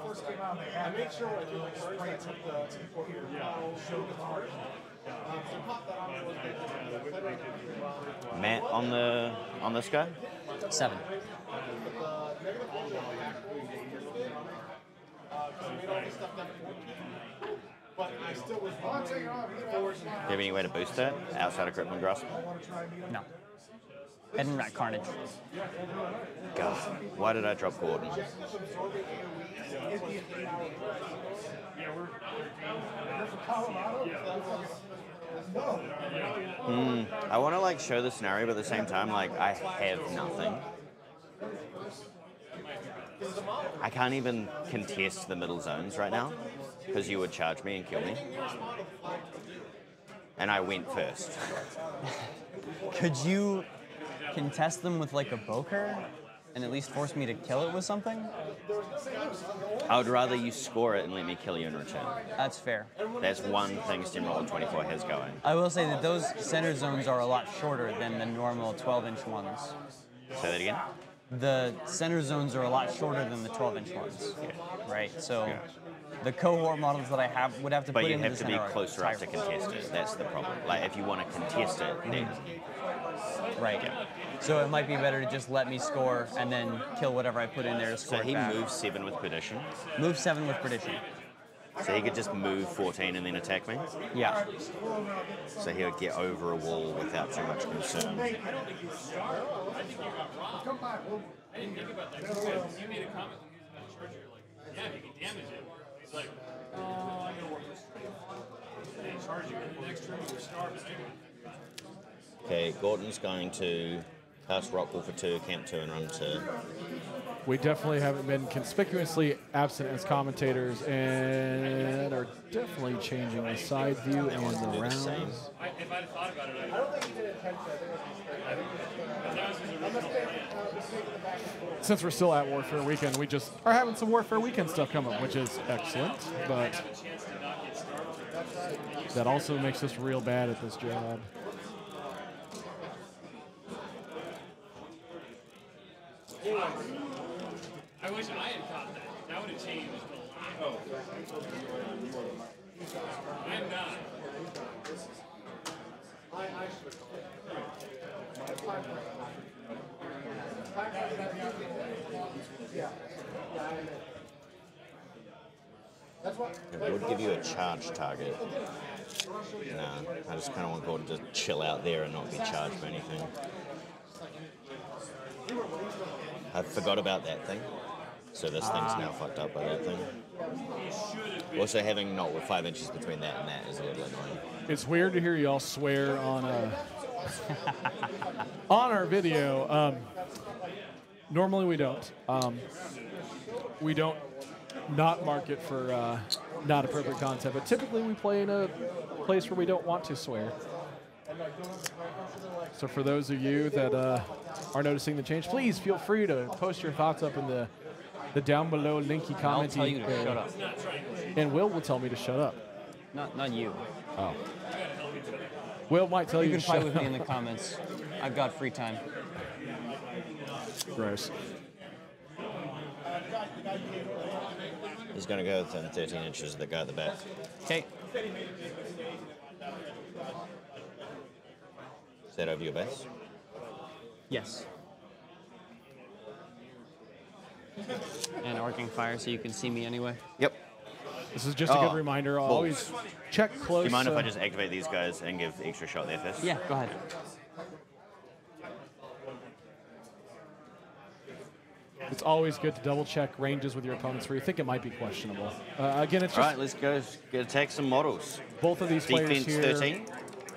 First came out, I made sure I did like spray it with the show the part. So pop that on the Matt on this guy. 7. but I still was wanting Do you have any way to boost that outside of Crippling Grasp? No. Head and Rat Carnage. God, why did I drop Gordon? I want to like show the scenario, but at the same time, like I have nothing. I can't even contest the middle zones right now because you would charge me and kill me. And I went first. Could you contest them with like a Boker and at least force me to kill it with something? I would rather you score it and let me kill you in return. That's fair. That's one thing Steamroller 24 has going. I will say that those center zones are a lot shorter than the normal 12-inch ones. Say that again? The center zones are a lot shorter than the 12-inch ones. Right? So the cohort models that I have would have to But put you into have the to be center closer up to contest it. That's the problem. Like if you want to contest it, then Right. So it might be better to just let me score and then kill whatever I put in there to so score it he back. moves 7 with Perdition. Move 7 with Perdition. So he could just move 14 and then attack me. Yeah. So he would get over a wall without too much concern. I didn't think about that because you made a comment when he was about to charge you. You're like, yeah, you can damage it. He's like, oh, I gotta work this straight. And they charge you, and the next turn you start. Okay, Gordon's going to cast Rockwall for 2, camp 2, and run 2. We definitely haven't been conspicuously absent as commentators and are definitely changing the side view and the rounds. If I'd have thought about it, I don't think you did intentionally. Since we're still at Warfare Weekend, we just are having some Warfare Weekend stuff come up, which is excellent, but that also makes us real bad at this job. I wish I had caught that. That would have changed a lot. I'm not. It would give you a charge target. Nah, I just kind of want Gordon to chill out there and not be charged by anything. I forgot about that thing. So this thing's now fucked up by that thing. Also, having not with 5 inches between that and that is a little annoying. It's weird to hear y'all swear on on our video. Normally we don't. We don't not mark it for not appropriate content, but typically we play in a place where we don't want to swear. So for those of you that are noticing the change, please feel free to post your thoughts up in the down below linky comment. I'll tell you to shut up. And Will tell me to shut up. Not you. Oh. Will might tell you, You to can fight shut with up. me in the comments. I've got free time. Gross. He's going to go within 13 inches of the guy at the back. Okay. Is that over your base? Yes. And arcing fire so you can see me anyway. Yep. This is just a good reminder. Cool. Always check close. Do you mind if I just activate these guys and give extra shot there first? Yeah, go ahead. It's always good to double check ranges with your opponents where you think it might be questionable. Again, it's All just right, let's go attack some models. both of these players Defense here 13.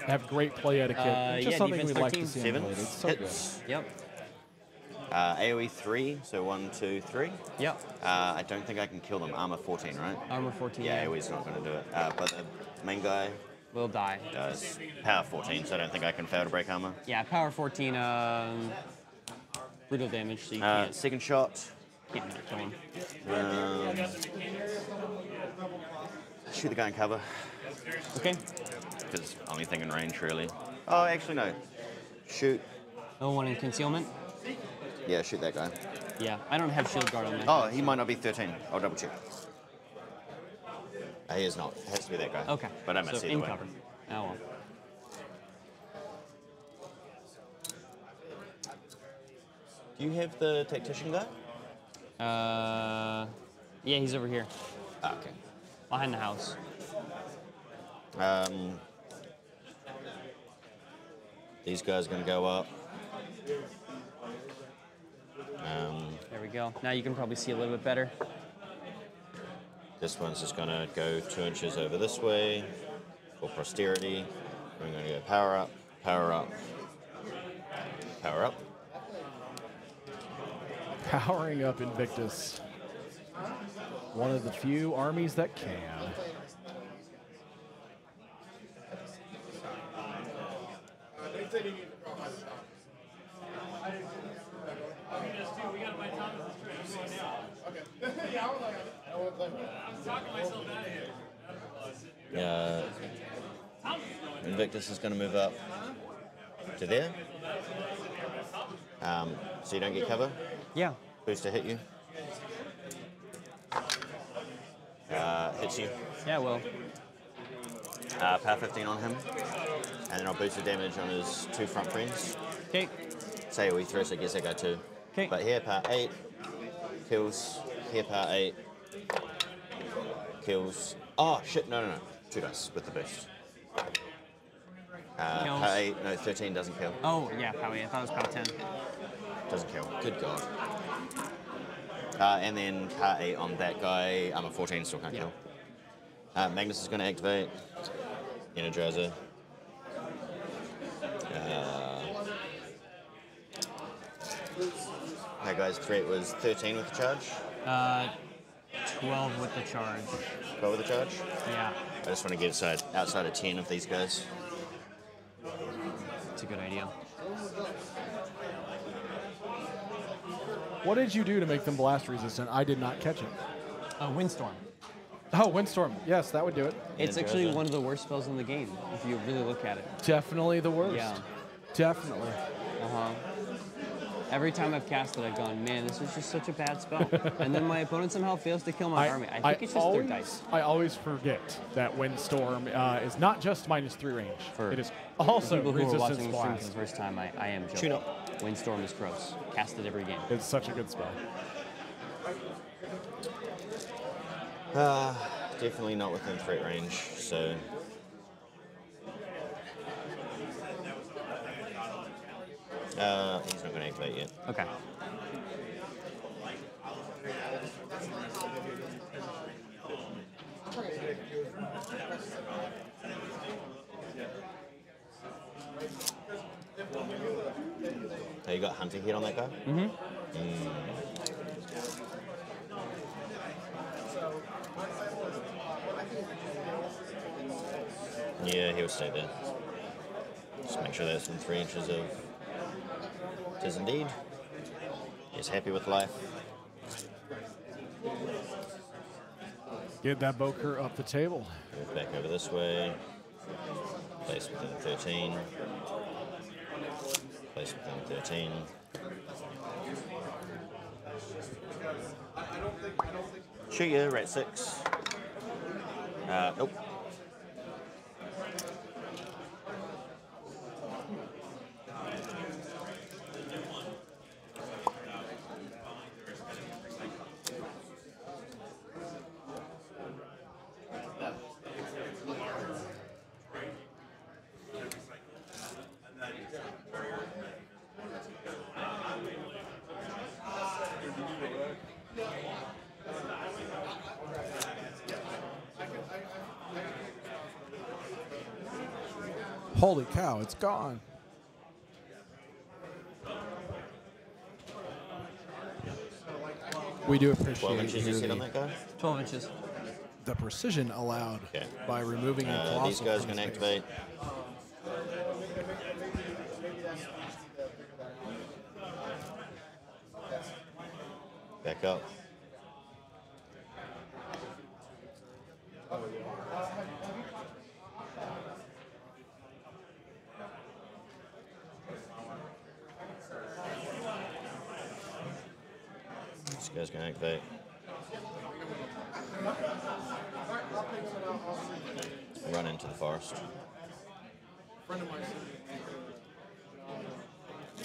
have great play etiquette. It's just yeah, something defense we like 13. to see 7 emulated. It's so hits. Yep. AoE 3, so 1, 2, 3. Yep. I don't think I can kill them. Armor 14, right? Armor 14. Yeah, AoE's not going to do it. But the main guy Will die. does power 14, so I don't think I can fail to break armor. Yeah, power 14, brutal damage, so you can't Second shot. kill him. Shoot the guy in cover, Okay. because only thing in range, really. Oh, actually, no. Shoot. No one in concealment? Yeah, shoot that guy. Yeah, I don't have shield guard on that. Oh, he might not be 13. I'll double check. He is not. It has to be that guy. Okay. But I missed so either in way. cover. Oh well. Do you have the tactician guy? Yeah, he's over here, Ah, okay. behind the house. These guys are going to go up. There we go. Now you can probably see a little bit better. This one's just going to go 2 inches over this way for posterity. We're going to go power up, power up, power up. Powering up Invictus. One of the few armies that can. Invictus is going to move up to there. So you don't get cover. Yeah. Booster hit you. Hits you. Yeah, well. Power 15 on him. And then I'll boost the damage on his 2 front friends. Okay. Say we throw, so I guess I go 2. Okay. But here, power 8. Kills. Here, power 8. Kills. Oh, shit. No. 2 dice with the boost. Kills. Power 8. No, 13 doesn't kill. Oh, yeah, power 8. I thought it was power 10. Doesn't kill. Good God. And then power 8 on that guy. Armor 14 still can't kill. Magnus is going to activate. Energizer. That guy's threat was 13 with the charge. 12 with the charge. 12 with the charge. Yeah, I just want to get outside of 10 of these guys. it's a good idea. What did you do to make them blast resistant? I did not catch it. Windstorm. Oh, Windstorm. Yes, that would do it. It's Energizer. actually one of the worst spells in the game, if you really look at it. Definitely the worst. Yeah. Definitely. Uh-huh. Every time I've cast it, I've gone, man, this is just such a bad spell. And then my opponent somehow fails to kill my army. I think it's just their dice. I always forget that Windstorm is not just -3 range. For it is also people who are resistance watching the stream for the blast. first time, I am joking. Tune up. Windstorm is gross. Cast it every game. It's such a good spell. Definitely not within threat range, so. He's not going to activate yet. Okay. Oh, you got Hunter hit on that guy? Mm-hmm. Yeah, he'll stay there. Just make sure that's in 3 inches of. It is indeed. He's happy with life. Get that Boker up the table. Move back over this way. Place within 13. Place within 13. Shoot you, rat 6. Nope. Holy cow, it's gone. We do 12 appreciate inches you here said on that guy? 12 inches. the precision allowed Okay. by removing the colossal. These guys from can his activate. Back up. This guy's gonna activate. Run into the forest.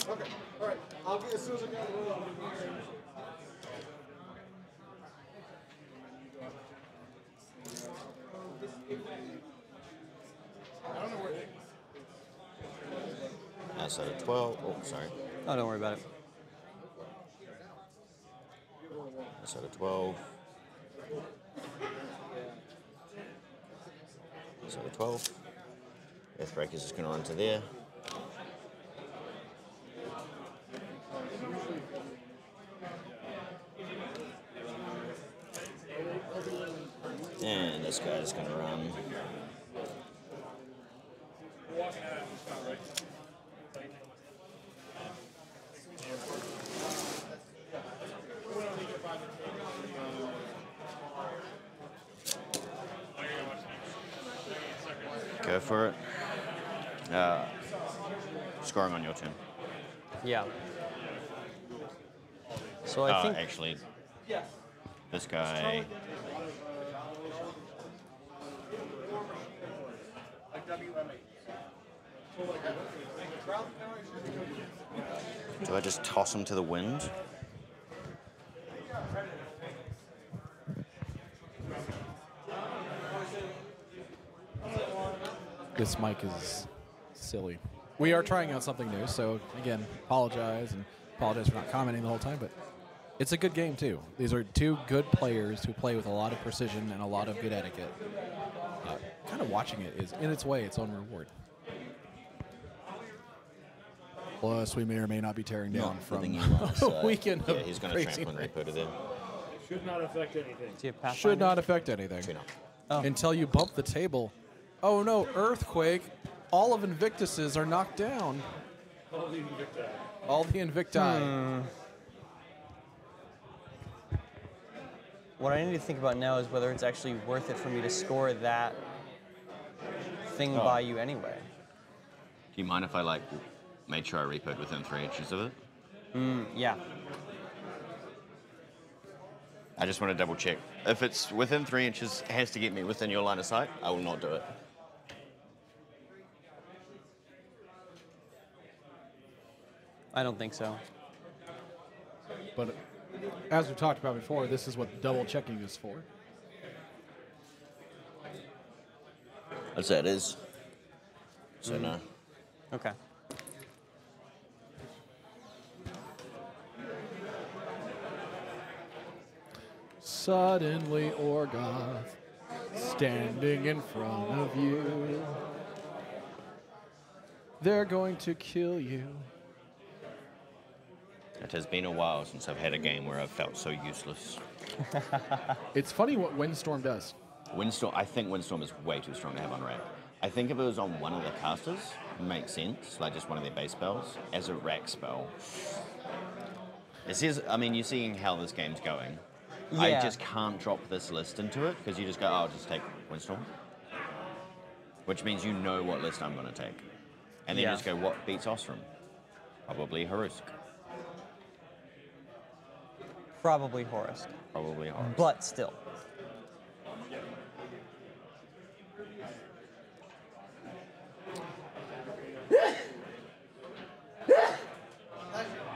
Okay, all right. I'll get as soon as I got the roll, I'll give you a Outside of 12. Oh, sorry. Oh, don't worry about it. Outside of 12. Outside of 12. Earthbreaker's just going to run to there. And this guy's going to run. Go for it. Scoring on your turn. Yeah. So I think Actually, this guy. Do I just toss him to the wind? This mic is silly. We are trying out something new, so again, apologize for not commenting the whole time, but it's a good game too. These are two good players who play with a lot of precision and a lot of good etiquette. Kind of watching it is, in its way, its own reward. Plus, we may or may not be tearing down from a weekend of he's going to crazy trample and rain. re-put it in. Should not affect anything. do you have Pathfinder? Should not affect anything. Actually, no. Oh. Until you bump the table. Oh no, earthquake. All of Invictuses are knocked down. All the Invicti. All the Invicti. What I need to think about now is whether it's actually worth it for me to score that thing by you anyway. Do you mind if I made sure I re-put within 3 inches of it? Yeah. I just want to double check. If it's within 3 inches, it has to get me within your line of sight. I will not do it. I don't think so. But as we talked about before, this is what double checking is for. I'd say it is. So no. Okay. Suddenly, Orgoth, standing in front of you. They're going to kill you. It has been a while since I've had a game where I've felt so useless. It's funny what Windstorm does. Windstorm, I think Windstorm is way too strong to have on rack. I think if it was on one of the casters, it makes sense, like just one of their base spells. As a rack spell, you're seeing how this game's going. I Yeah. just can't drop this list into it because you just go, oh, I'll just take Windstorm. Which means you know what list I'm going to take. And then Yeah. you just go, what beats Ossrum? Probably Harusk. Probably Horus. Probably Harusk. But still.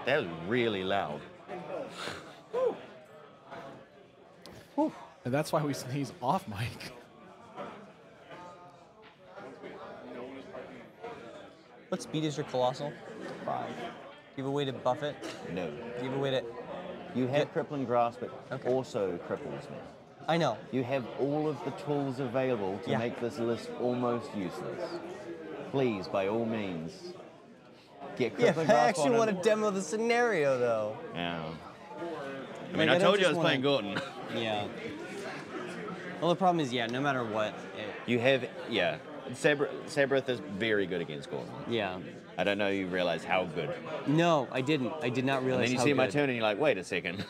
That was really loud. And that's why we sneeze off mic. What speed is your Colossal? 5. Do you have a way to buff it? No. Do you have a way to... You have Crippling Grasp, but Okay. also cripples me. I know. You have all of the tools available to Yeah. make this list almost useless. please, by all means, get Yeah, crippling I grasp actually on want him. to demo the scenario, though. Yeah. I Like, mean, I I told don't you I just was playing wanna- Gordon. Yeah. Well, the problem is, yeah, no matter what, You have, yeah. Sabbreth is very good against Gordon. yeah. I don't know you realize how good. No, I didn't. I did not And realize then you how see my good. turn and you're like, wait a second.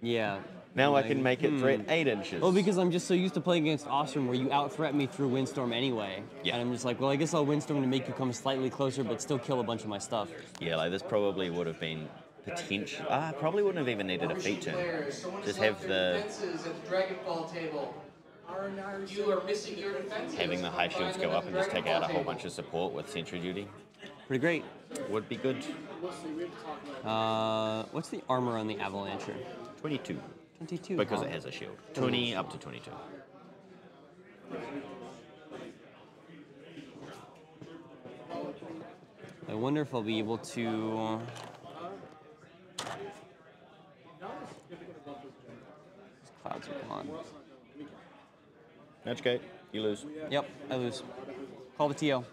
Yeah. Now I Like, can make it threat 8 inches. Well, because I'm just so used to playing against Ossrum where you out-threat me through Windstorm anyway. Yeah. And I'm just like, well, I guess I'll Windstorm to make you come slightly closer, but still kill a bunch of my stuff. Yeah, like this probably would have been potential. Probably wouldn't have even needed a feat turn. Just have the You are missing your defenses. having the high shields go up and just take out a whole bunch of support with sentry duty Pretty great. would be good. What's the armor on the Avalancher? 22 22. because huh? it has a shield. 20 up to 22. I wonder if I'll be able to. These clouds are gone. Match gate, you lose. Yep, I lose. Call the TO.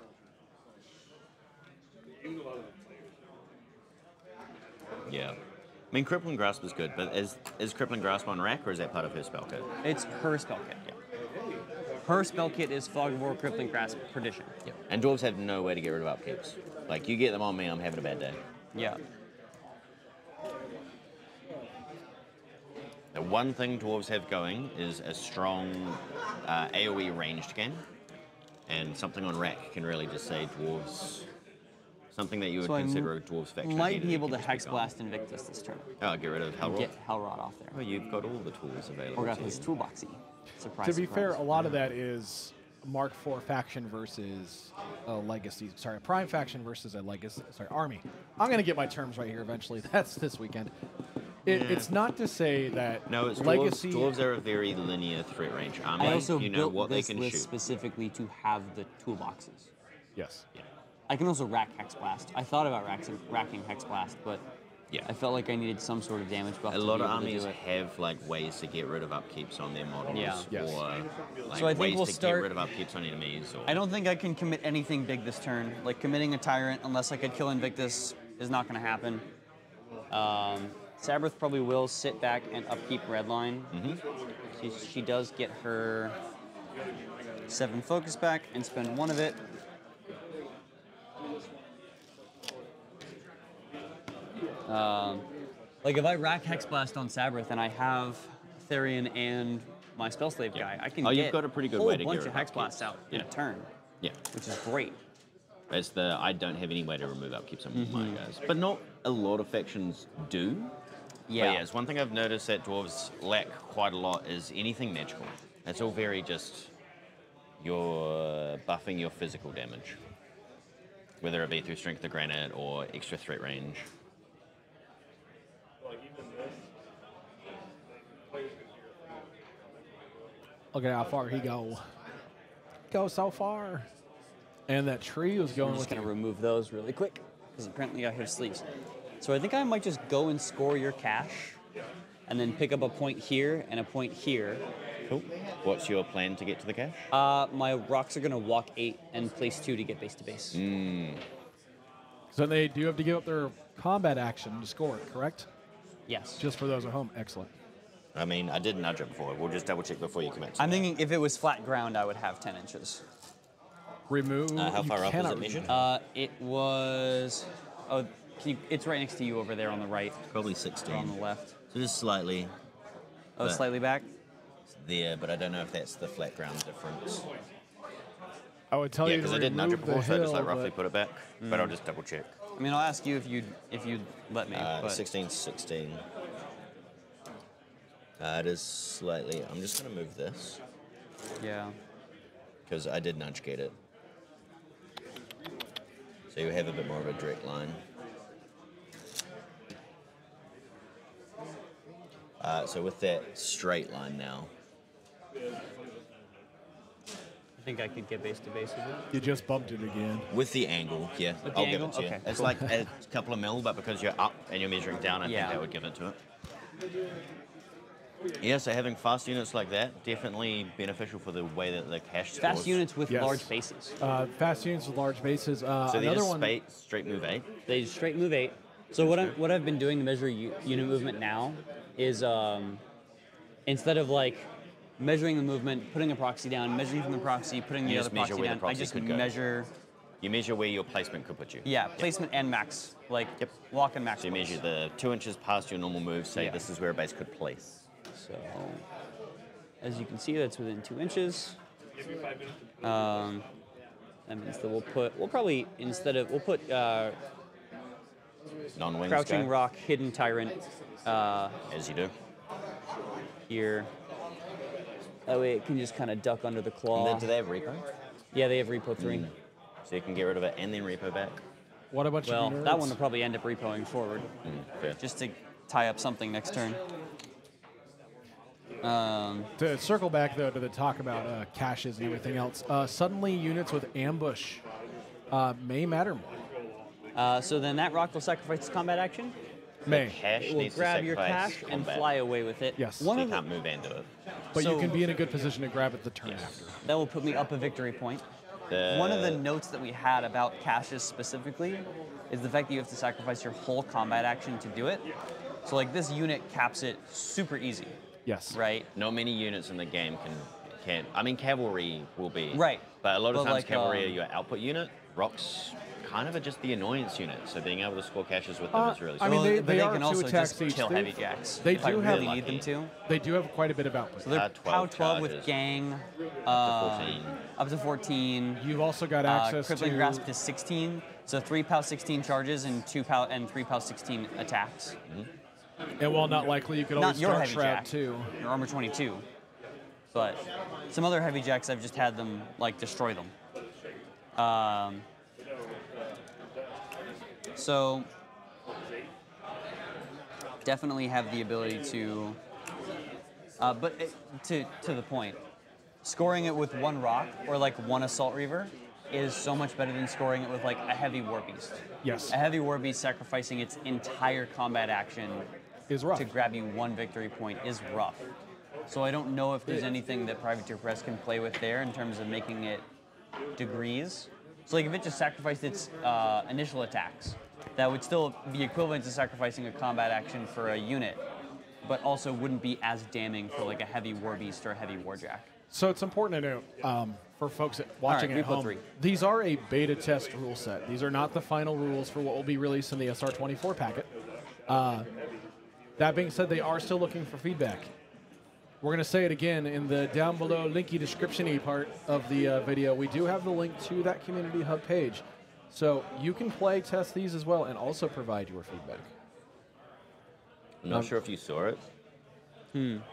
Yeah. I mean, Crippling Grasp is good, but is Crippling Grasp on rack or is that part of her spell kit? It's her spell kit. Yeah. Her spell kit is Fog of War, Crippling Grasp, Perdition. Yeah. And dwarves have no way to get rid of upkeeps. Like, you get them on me, I'm having a bad day. Yeah. The one thing dwarves have going is a strong AoE ranged game, and something on rack can really just say dwarves. Something that you would So I consider a dwarves faction. Might unit be able can to just be Hex gone. Blast Invictus this turn. Oh, get rid of Hellrod. Get Hellrod off there. Oh, you've got all the tools available. Or got to his you. toolboxy. Surprise, To be surprise. fair, a lot of that is Mark IV faction versus a legacy. Sorry, a Prime faction versus a legacy. Sorry, army. I'm going to get my terms right here eventually. That's this weekend. It's not to say that No, it's legacy. dwarves are a very linear threat range army. I also you know built what they this can list shoot. specifically to have the toolboxes. Yes. I can also rack Hex Blast. I thought about racking Hex Blast, but Yeah. I felt like I needed some sort of damage buff. A to lot be of able to do armies it. have like ways to get rid of upkeeps on their models, Yeah. Yes. or like So I think ways we'll to start- get rid of upkeeps on enemies. Or I don't think I can commit anything big this turn. Like committing a Tyrant, unless I could kill Invictus, is not going to happen. Sabbreth probably will sit back and upkeep Redline. She does get her 7 focus back and spend 1 of it. Like if I rack Hex Blast on Sabbreth and I have Therian and my Spell Slave guy, I can Oh, get you've got a pretty good whole way to get bunch rid of of Hex upkeeps. Blasts out in a turn, yeah, which is great. that's the I don't have any way to remove upkeeps on my guys, but not a lot of factions do. Yeah. But yeah, it's one thing I've noticed that dwarves lack quite a lot is anything magical. It's all very just you're buffing your physical damage, whether it be through Strength of Granite or extra threat range. Look at how far he go. Go so far. And that tree was going I'm just with going to you. remove those really quick because apparently I have sleeves. So I think I might just go and score your cash and then pick up a point here and a point here. Cool. What's your plan to get to the cache? My rocks are going to walk 8 and place 2 to get base to base. So they do have to give up their combat action to score it, correct? Yes. Just for those at home. Excellent. I mean, I did nudge it before. We'll just double check before you commit to I'm that. thinking if it was flat ground, I would have 10 inches. Remove. How you far up is cannot it measured? remove. It was... Oh, it's right next to you over there on the right. Probably Or 16. on the left. So just slightly Oh, But- slightly back? there, but I don't know if that's the flat ground difference. I would tell Yeah, you to because I did nudge it remove the before, so I just hill, like roughly but put it back. But I'll just double check. I mean, I'll ask you if you'd let me. but 16, 16. It is slightly. I'm just going to move this yeah. because I did nudge gate it. So you have a bit more of a direct line. So with that straight line now, I think I could get base to base with it. you just bumped it again. with the angle, yeah, With the I'll angle? give it to you. Okay, It's cool. like a couple of mil, but because you're up and you're measuring down, I Yeah. think that would give it to it. Yeah, so having fast units like that, definitely beneficial for the way that the cash scores. Fast units with Yes. large bases. Fast units with large bases. So they Another just one. straight move 8. They just straight move 8. So what I've been doing to measure unit movement now is instead of like measuring the movement, putting a proxy down, measuring from the proxy, putting the You other just measure proxy where the down, I proxy just could go. measure. You measure where your placement could put you. Yeah, placement and max, like Yep. walk and max. So you place. measure the 2 inches past your normal move, say Yeah. this is where a base could place. So, as you can see, that's within 2 inches. That means that we'll put Non-wings crouching go, rock, hidden tyrant as you do. here. That way it can just kind of duck under the claw. And then do they have repo? Yeah, they have repo 3. So you can get rid of it and then repo back. What a bunch Well, of nerds. that one will probably end up repoing forward, Fair. just to tie up something next turn. To circle back, though, to the talk about caches and everything else, suddenly units with ambush may matter more. So then that rock will sacrifice its combat action. May. Cash It will needs grab to your sacrifice cash and combat. fly away with it. Yes. One So of you the, can't move and do it. But you so- can be in a good position to grab it the turn after. that will put me up a victory point. One of the notes that we had about caches specifically is the fact that you have to sacrifice your whole combat action to do it. So like this unit caps it super easy, Yes. right? Not many units in the game can. I mean, cavalry will be. Right. But a lot of But times, like, cavalry are your output unit. Rocks kind of are just the annoyance unit. So being able to score caches with them is really. I mean, Well, they but they are can two also attacks just each. kill They- heavy jacks. They if I do have really need them to. They do have quite a bit of output. So they're 12 POW 12 with charges. gang, up to 14. up to 14. You've also got access Crippling to grasp to 16. So 3 POW 16 charges and 3 POW 16 attacks. and while not likely, you could Not always your start heavy Shroud jack. too. Your armor 22. But some other heavy jacks, I've just had them like destroy them. So definitely have the ability to, to the point, scoring it with one rock or like one assault reaver is so much better than scoring it with like a heavy war beast. Yes. A heavy war beast sacrificing its entire combat action Is rough. to grab you one victory point is rough. So I don't know if there's anything that Privateer Press can play with there in terms of making it degrees. So like if it just sacrificed its initial attacks, that would still be equivalent to sacrificing a combat action for a unit, but also wouldn't be as damning for like a heavy war beast or a heavy warjack. So it's important to note for folks watching right, at home, 3+3. these are a beta test rule set. These are not the final rules for what will be released in the SR24 packet. That being said, they are still looking for feedback. We're going to say it again in the down below linky description-y part of the video. We do have the link to that community hub page. So you can play test these as well and also provide your feedback. I'm not sure if you saw it,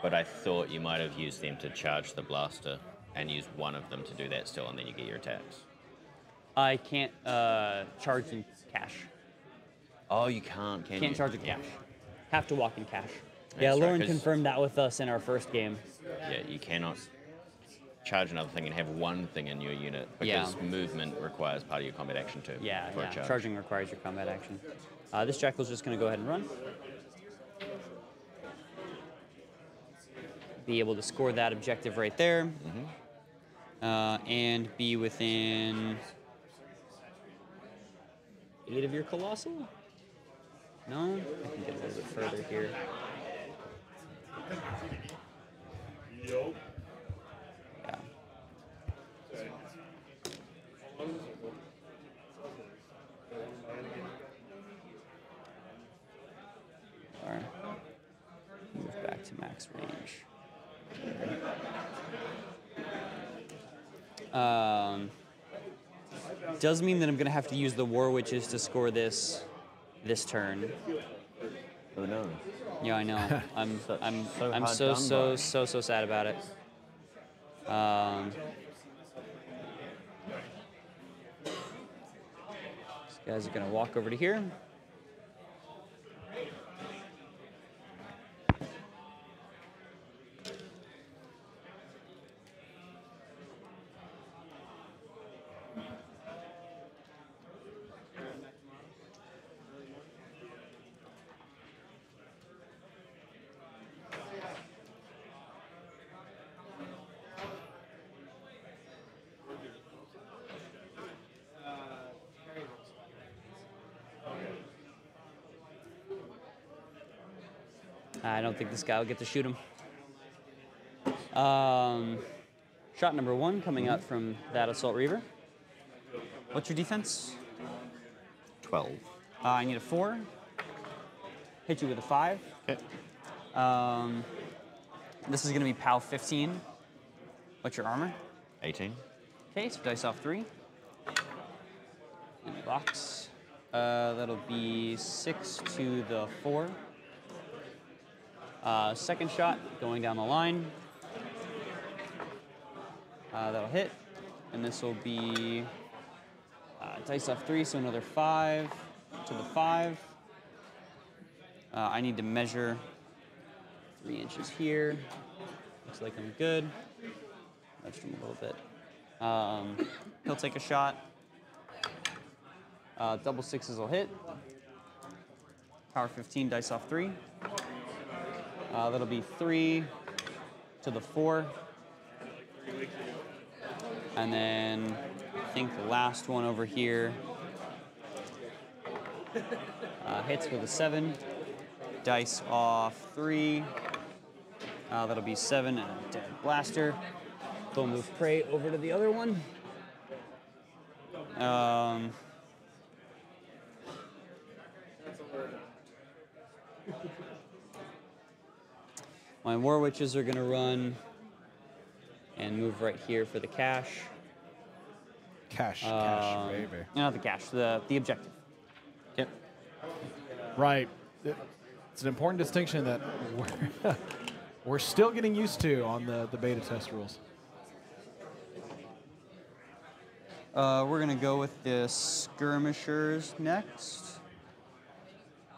but I thought you might have used them to charge the blaster and use one of them to do that still, and then you get your attacks. I can't charge in cash. Oh, you can't, can you? Can't charge in cash. Have to walk in cash. That's Yeah, right, Lauren 'cause- confirmed that with us in our first game. Yeah, you cannot charge another thing and have one thing in your unit because movement requires part of your combat action too. Yeah, for a yeah. charge. Charging requires your combat action. This Jackal's just going to go ahead and run. Be able to score that objective right there. And be within 8 of your Colossal? No? I can get a little bit further here. Yeah. Or move back to max range. Does mean that I'm gonna have to use the War Witches to score this turn. Oh no. Yeah, I know. I'm hard so done so sad about it. These guys are gonna walk over to here. I don't think this guy will get to shoot him. Shot number 1 coming out from that Assault Reaver. What's your defense? 12. I need a 4. Hit you with a 5. Okay. This is going to be POW 15. What's your armor? 18. Okay, so dice off 3. In the box. That'll be 6 to the 4. Second shot going down the line. That'll hit. And this will be dice off 3, so another 5 to the 5. I need to measure 3 inches here. Looks like I'm good. Nudged him a little bit. He'll take a shot. Double 6s will hit. Power 15, dice off 3. That'll be 3 to the 4. And then I think the last one over here hits with a 7. Dice off 3. That'll be 7 and a dead blaster. They'll move prey over to the other one. My War Witches are going to run and move right here for the cash. Cash, baby. Not the cash, the objective. Yep. Right. It's an important distinction that we're still getting used to on the beta test rules. We're going to go with the skirmishers next.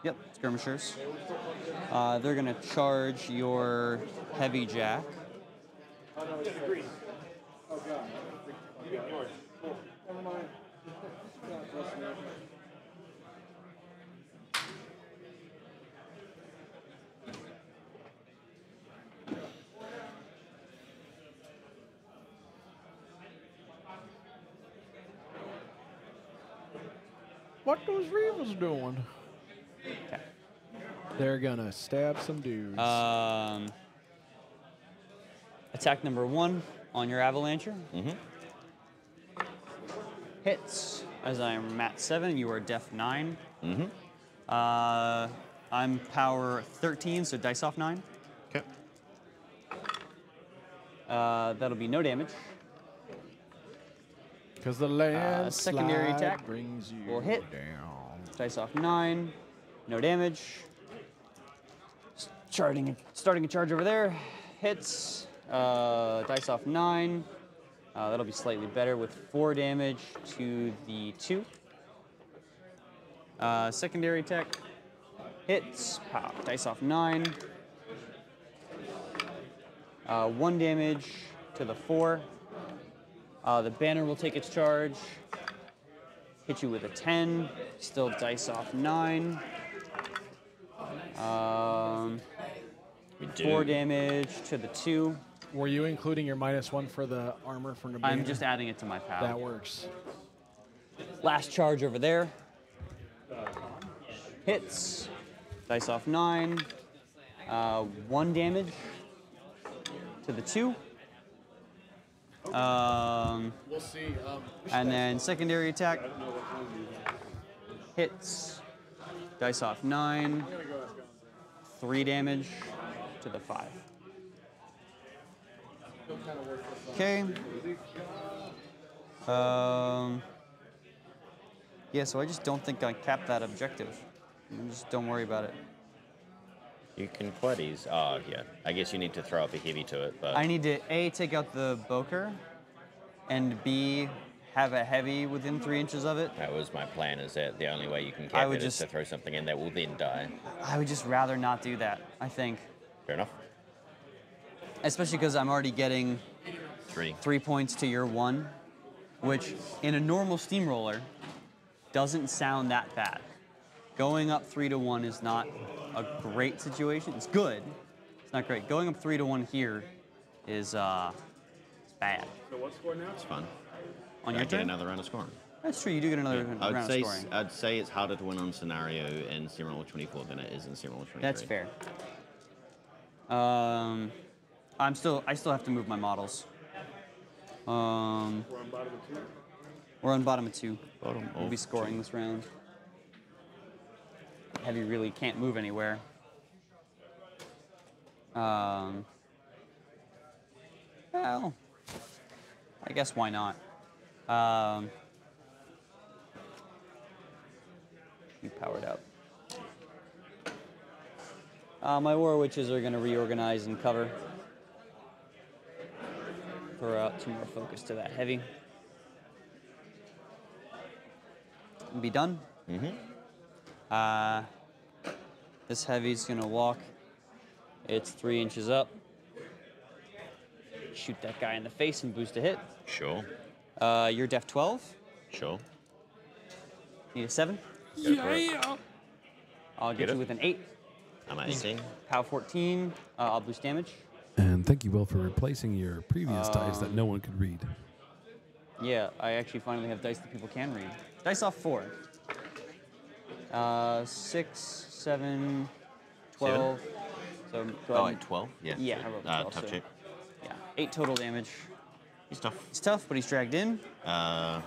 Yep, skirmishers. They're going to charge your heavy jack. What those Reavers doing? Okay. They're gonna stab some dudes. Attack number 1 on your Avalancher. Mm-hmm. Hits, as I am mat 7, you are def 9. Mm-hmm. I'm power 13, so dice off 9. Okay. That'll be no damage. Because the land secondary attack brings you will hit. down. Dice off 9, no damage. Starting a charge over there. Hits, dice off 9. That'll be slightly better with 4 damage to the 2. Secondary attack hits, pow, dice off 9. 1 damage to the 4. The banner will take its charge. Hit you with a 10. Still dice off 9. 4 damage to the 2. Were you including your -1 for the armor from the I'm banner? just adding it to my POW. That works. Last charge over there. Hits. Dice off 9. 1 damage to the 2. We'll see. And then secondary attack. Hits. Dice off 9. 3 damage to the 5. Okay. Yeah, so I just don't think I capped that objective. Just don't worry about it. You can quite ease. Oh, yeah. I guess you need to throw up a heavy to it, but I need to A, take out the Boker, and B, have a heavy within 3 inches of it. that was my plan, is that the only way you can cap it is to throw something in that will then die. I would just rather not do that, I think. Fair enough. Especially because I'm already getting 3 points to your 1, which in a normal steamroller doesn't sound that bad. Going up 3 to 1 is not a great situation. It's good. It's not great. Going up 3 to 1 here is it's bad. So what score now? It's fun. On I your get turn? another round of scoring. That's true. You do get another round of scoring. I'd say it's harder to win on scenario in Steamroller 24 than it is in Steamroller 23. That's fair. I still have to move my models. We're on bottom of 2. We're on bottom of 2. Bottom We'll be of scoring 2. this round. Heavy really can't move anywhere. Well, I guess why not? You powered up. My War Witches are going to reorganize and cover. Throw out 2 more focus to that heavy. And be done. This heavy's going to walk. It's 3 inches up. Shoot that guy in the face and boost a hit. Sure. You're def 12. Sure. Need a 7? Yeah. I'll get Get you it. with an 8. Amazing. Pow 14. I'll boost damage. And thank you, Will, for replacing your previous dice that no one could read. Yeah, I actually finally have dice that people can read. Dice off 4. 6, 7, 12. So go Oh, ahead. wait, 12? Yeah. Yeah, I rolled 12, Tough so- check. Yeah, 8 total damage. He's tough. He's tough, but he's dragged in. No.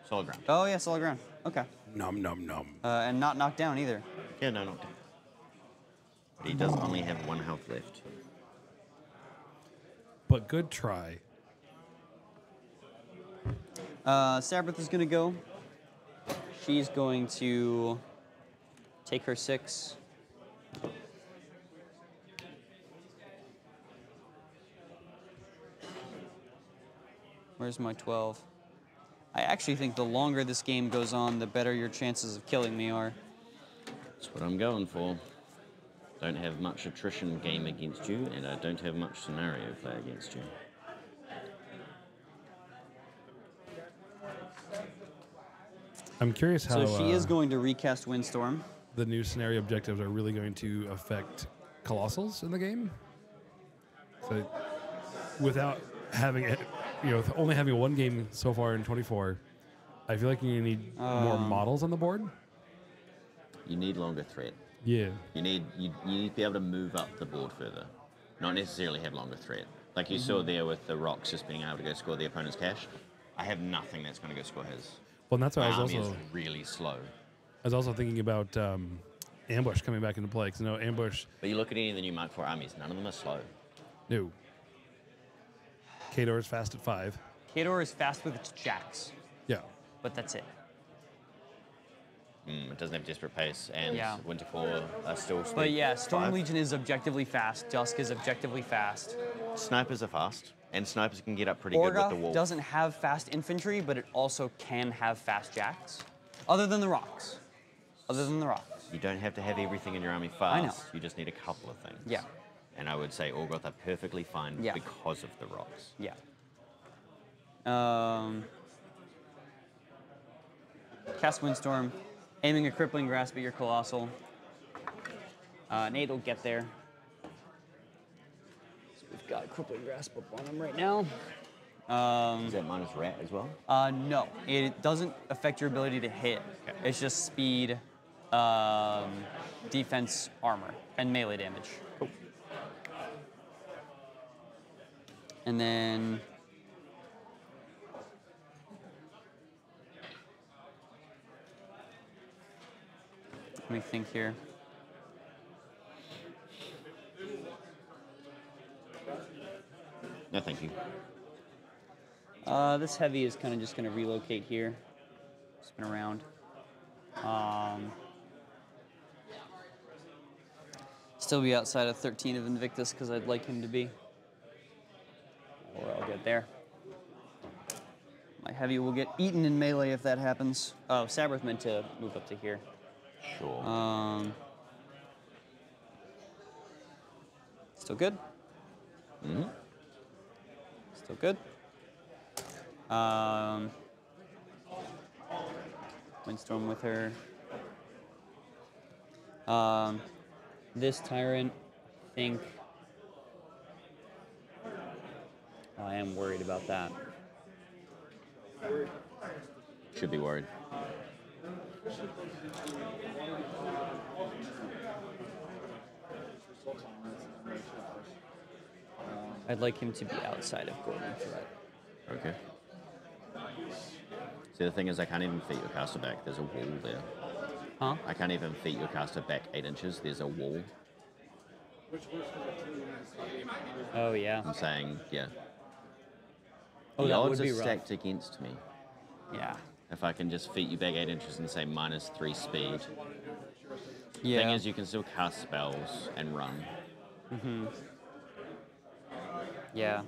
Solid ground. Oh yeah, solid ground. Okay. Nom nom nom. And not knocked down either. Yeah, no, not down. But he does only have 1 health left. But good try. Sabbreth is gonna go. She's going to take her 6. Where's my 12? I actually think the longer this game goes on, the better your chances of killing me are. That's what I'm going for. Don't have much attrition game against you, and I don't have much scenario play against you. I'm curious how So she is going to recast Windstorm. the new scenario objectives are really going to affect Colossals in the game. So without having it, with only having 1 game so far in 24, I feel like you need more models on the board. You need longer threat. Yeah. You need to be able to move up the board further, not necessarily have longer threat. Like you saw there with the rocks just being able to go score the opponent's cash. I have nothing that's going to go score his. Well, and that's why My I was army also is really slow. I was also thinking about ambush coming back into play. Because ambush. But you look at any of the new Mark IV armies, none of them are slow. No. Kador is fast at 5. Kador is fast with its jacks, Yeah. but that's it. It doesn't have desperate pace, and Yeah. Winter 4 are still speed But yeah, Storm 5. Legion is objectively fast. Dusk is objectively fast. Snipers are fast, and snipers can get up pretty good with the wall. Orgoth doesn't have fast infantry, but it also can have fast jacks. Other than the rocks. You don't have to have everything in your army fast. I know. You just need a couple of things. Yeah. And I would say Orgoth are perfectly fine Yeah. because of the rocks. Yeah. Cast Windstorm, aiming a crippling grasp at your Colossal. An 8 will get there. So we've got a crippling grasp up on him right now. Is that minus rat as well? No, it doesn't affect your ability to hit. Okay. It's just speed, defense, armor, and melee damage. Cool. And then let me think here. No, thank you. This heavy is kind of just going to relocate here, spin around. Still be outside of 13 of Invictus because I'd like him to be. Or I'll get there. My heavy will get eaten in melee if that happens. Oh, Sabbreth meant to move up to here. Sure. Still good? Mm-hmm. Still good. Windstorm with her. This Tyrant, I think. I am worried about that. Should be worried. I'd like him to be outside of Golden threat. Okay. See, the thing is, I can't even feet your caster back. There's a wall there. Huh? I can't even feet your caster back 8 inches. There's a wall. Oh, yeah. I'm saying, yeah. Oh, The that odds would are be rough. stacked against me. Yeah. If I can just feet you back 8 inches and say -3 speed. Yeah. Thing is, you can still cast spells and run. Mm-hmm. Yeah.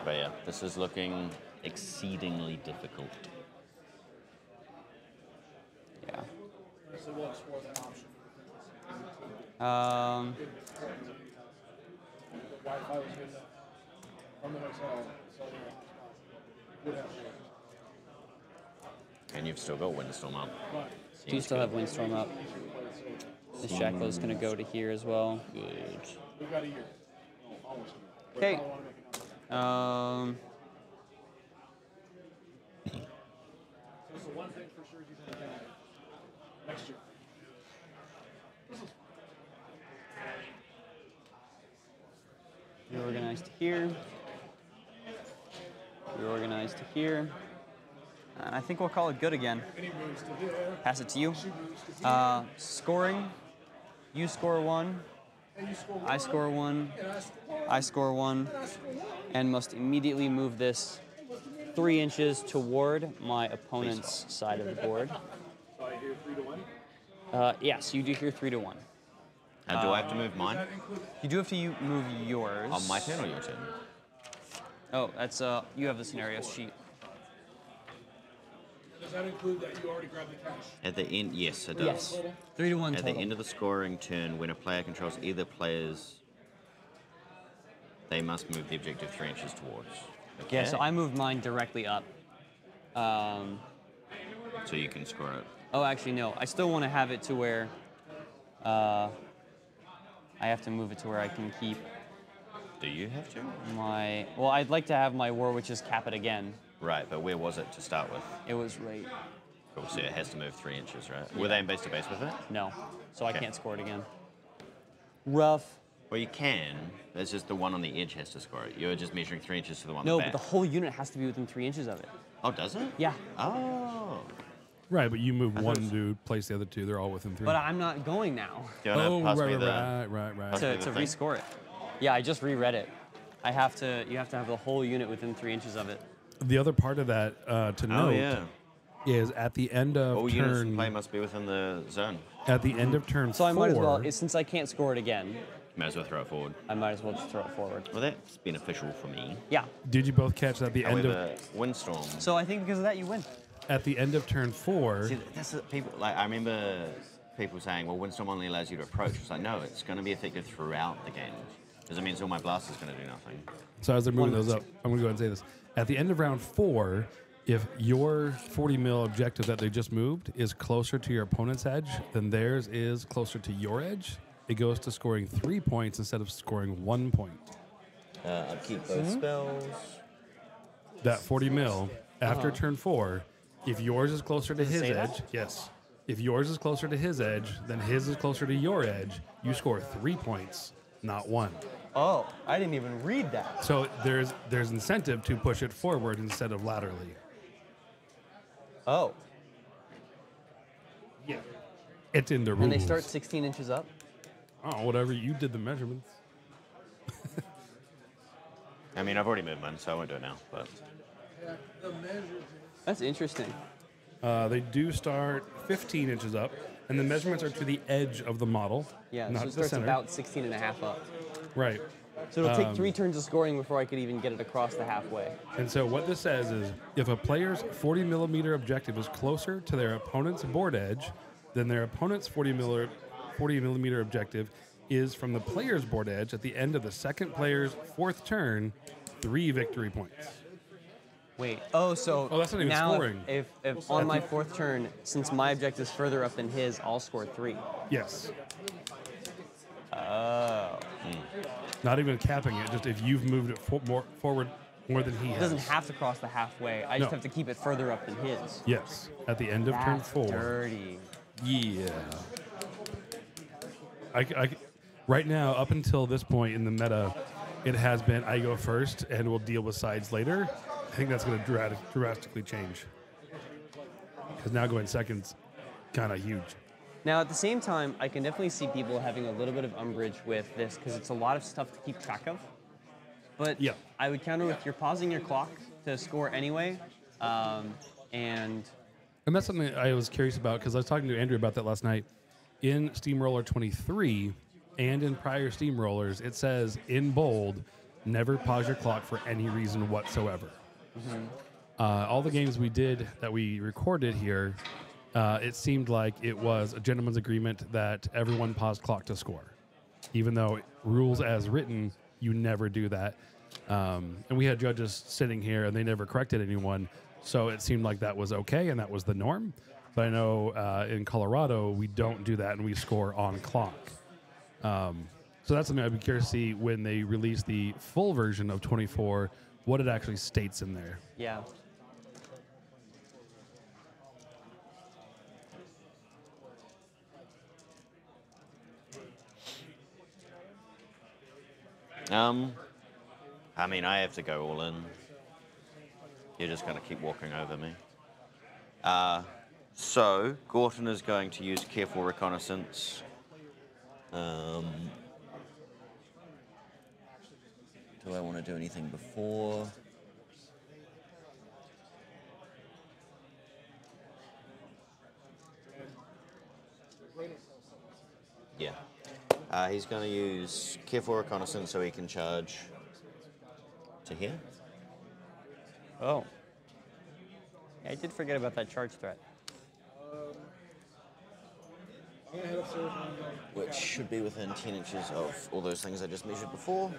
But yeah, this is looking exceedingly difficult. Yeah. And you've still got Windstorm up. Do you still have Windstorm up? This Jackal is going to go to here as well. Good. Okay. Reorganize to here. Reorganize to here. And I think we'll call it good again. Pass it to you. Scoring. You score 1. I score 1. I score 1. And must immediately move this 3 inches toward my opponent's side of the board. So I hear 3 to 1. Yes, you do hear 3 to 1. Now, do I have to move mine? You do have to move yours. On my turn or your turn? Oh, that's you have the scenario sheet. Does that include that you already grabbed the cash? At the end, yes, it does. Yes. 3 to 1 At total. the end of the scoring turn, when a player controls either players, they must move the objective 3 inches towards. Okay. Yeah, so I moved mine directly up. So you can score it. Oh, actually, no. I still want to have it to where I have to move it to where I can keep Do you have to? my... Well, I'd like to have my War Witches cap it again. Right, but where was it to start with? It was right. Cool, so it has to move 3 inches, right? Were they in base to base with it? No, so Okay. I can't score it again. Rough. Well, you can. It's just the one on the edge has to score it. You're just measuring 3 inches to the one No, back. but the whole unit has to be within 3 inches of it. Oh, does it? Yeah. Oh. Right, but you move one to place the other two. They're all within 3. But I'm not going now Do you want oh, to pass right, me the... right. Pass to me the thing? rescore it. Yeah, I just reread it. You have to have the whole unit within 3 inches of it. The other part of that to Oh, note yeah. is at the end of All units in turn. play must be within the zone. At the end of turn So 4. I might as well, since I can't score it again, Might as well throw it forward. I might as well just throw it forward. Well, that's beneficial for me. Yeah. Did you both catch that at the end However, of Windstorm. So I think because of that, you win. at the end of turn 4? See, that's the people. Like, I remember people saying, "Well, Windstorm only allows you to approach." It's like, no, it's going to be effective throughout the game, because it means all my blasters going to do nothing. So as they're moving those up, I'm going to go ahead and say this. At the end of round 4, if your 40 mil objective that they just moved is closer to your opponent's edge than theirs is closer to your edge, it goes to scoring 3 points instead of scoring 1 point. Upkeep both spells. That 40 mil after turn 4, if yours is closer to his say edge, that? yes. If yours is closer to his edge, then his is closer to your edge, you score 3 points, not 1. Oh, I didn't even read that. So there's incentive to push it forward instead of laterally. Oh. Yeah. It's in the rules. And they start 16 inches up? Oh, whatever. You did the measurements. I mean, I've already moved mine, so I won't do it now. But That's interesting. They do start 15 inches up, and the measurements are to the edge of the model, Yeah, not so it the starts center. about 16 and a half up. Right. So it'll take 3 turns of scoring before I could even get it across the halfway. And so what this says is, if a player's 40 millimeter objective is closer to their opponent's board edge than their opponent's 40 millimeter objective is from the player's board edge at the end of the second player's 4th turn, 3 victory points. Wait. Oh, so Oh, that's not even now scoring. if on my 4th turn, since my objective is further up than his, I'll score 3. Yes. Oh. Not even capping it, just if you've moved it more forward More than he It has. doesn't have to cross the halfway. I just No. have to keep it further up than his. Yes, at the end of turn That's 4. dirty. Yeah. Right now, up until this point in the meta, it has been I go first and we'll deal with sides later. I think that's going to drastically change. Because now going second's kind of huge. Now, at the same time, I can definitely see people having a little bit of umbrage with this because it's a lot of stuff to keep track of. But Yeah. I would counter with you're pausing your clock to score anyway, and And that's something I was curious about because I was talking to Andrew about that last night. In Steamroller 23 and in prior Steamrollers, it says in bold, never pause your clock for any reason whatsoever. All the games we did that we recorded here, it seemed like it was a gentleman's agreement that everyone paused clock to score. Even though rules as written, you never do that. And we had judges sitting here and they never corrected anyone. So it seemed like that was okay and that was the norm. But I know in Colorado, we don't do that and we score on clock. So that's something I'd be curious to see when they release the full version of 24, what it actually states in there. yeah. I mean, I have to go all in. You're just going to keep walking over me. So, Gorton is going to use careful reconnaissance. Do I want to do anything before? Yeah. He's going to use careful reconnaissance so he can charge to here. Oh. Yeah, I did forget about that charge threat. Which should be within 10 inches of all those things I just measured before.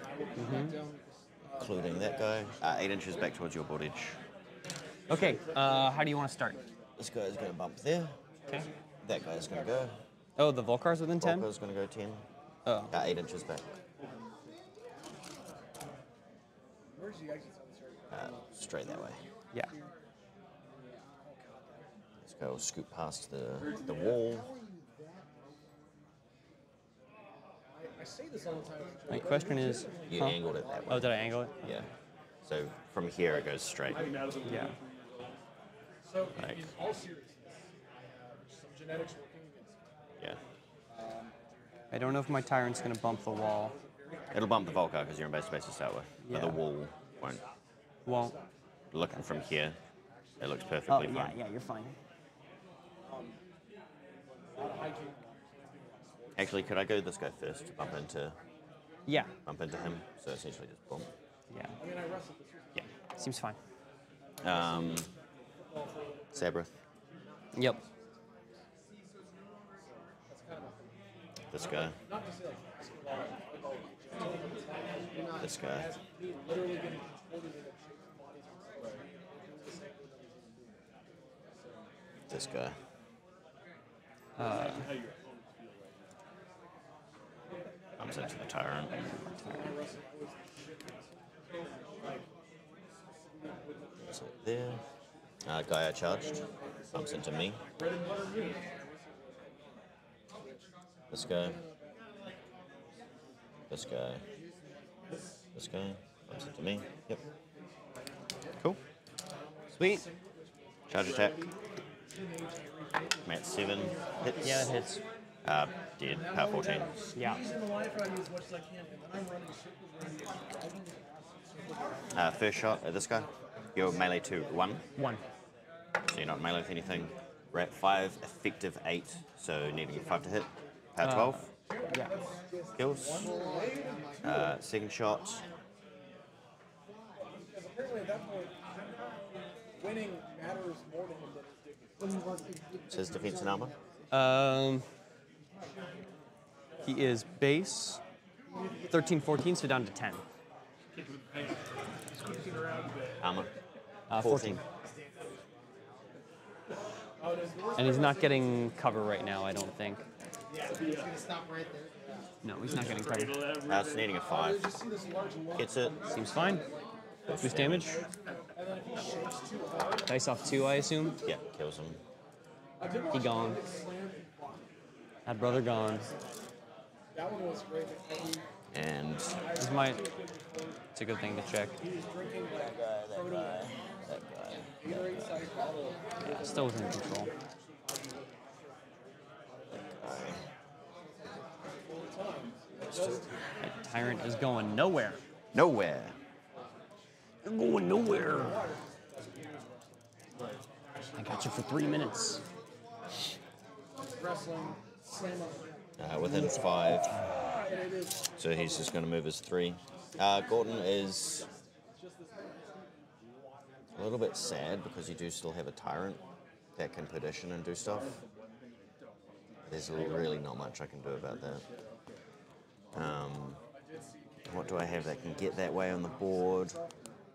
Including that guy. 8 inches back towards your board edge. Okay, how do you want to start? This guy's going to bump there. Okay. That guy's going to go. Oh, the Volkar's within 10? Volker's going to go 10. Oh. 8 inches back. Straight that way. Yeah. Let's go scoot past the wall. My question is... You angled it that way. Oh, did I angle it? Yeah. So from here it goes straight. Yeah. So, Like- in all seriousness, some genetics working against Yeah. I don't know if my Tyrant's going to bump the wall. It'll bump the Volker because you're in base space to start with. But the Yeah. wall won't. Won't. Looking from here, it looks Oh, perfectly yeah, fine. yeah, you're fine. Actually, could I go this guy first? Bump into Yeah. him. So essentially just bump. Yeah. Yeah. Seems fine. Sabbreth. Yep. This guy. This guy. This guy. I'm set to the Tyrant. So there. Guy I charged. Bumps into me. This guy. This guy. This guy. Bumps into me. Yep. Cool. Sweet. Charge attack. I'm at 7. Hits. Yeah, that hits. Dead. Power 14. Yeah. First shot at this guy. You're melee 2. 1. 1. So you're not melee with anything. We're at 5. Effective 8. So needing 5 to hit. Power 12. Yeah. Kills. Second shot. winning matters more to him than his dignity. Says defense and armor. He is base 13, 14, so down to 10. Armor. 14. And he's not getting cover right now, I don't think. No, he's not getting cover. It's needing a 5. Gets it. Seems fine. Boost damage. Dice off 2, I assume. Yeah, kills him. He gone. That brother gone. And This might. It's a good thing to check. Yeah, still within control. That tyrant is going nowhere. nowhere. You're going nowhere. I got you for 3 minutes. Within 5. So he's just going to move his 3. Gordon is a little bit sad because you do still have a tyrant that can petition and do stuff. There's really not much I can do about that. What do I have that can get that way on the board?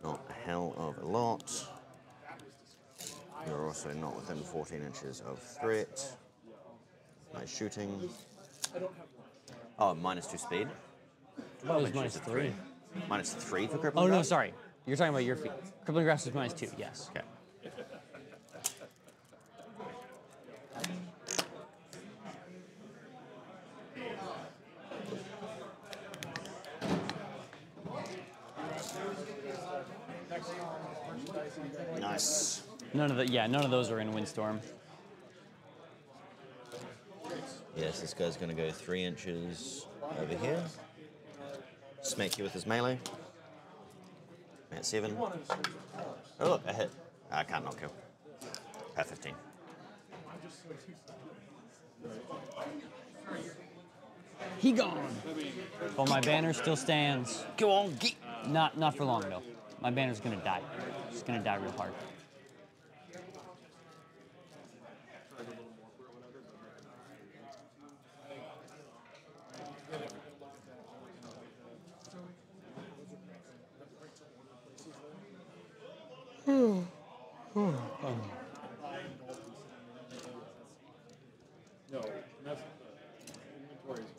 Not a hell of a lot. You're also not within 14 inches of threat. Nice shooting. Oh, -2 speed. Oh, it was -3. -3 for crippling. Oh, no, grasp? sorry. You're talking about your feet. Crippling grasp is -2, yes. Okay. Nice. None of those are in Windstorm. Yes, this guy's going to go 3 inches over here. Smack you with his melee. At 7. Oh, look, a hit. I can't not kill. At 15. He gone. But my banner still stands. Go on, get. Not for long though. My banner's gonna die. It's gonna die real hard.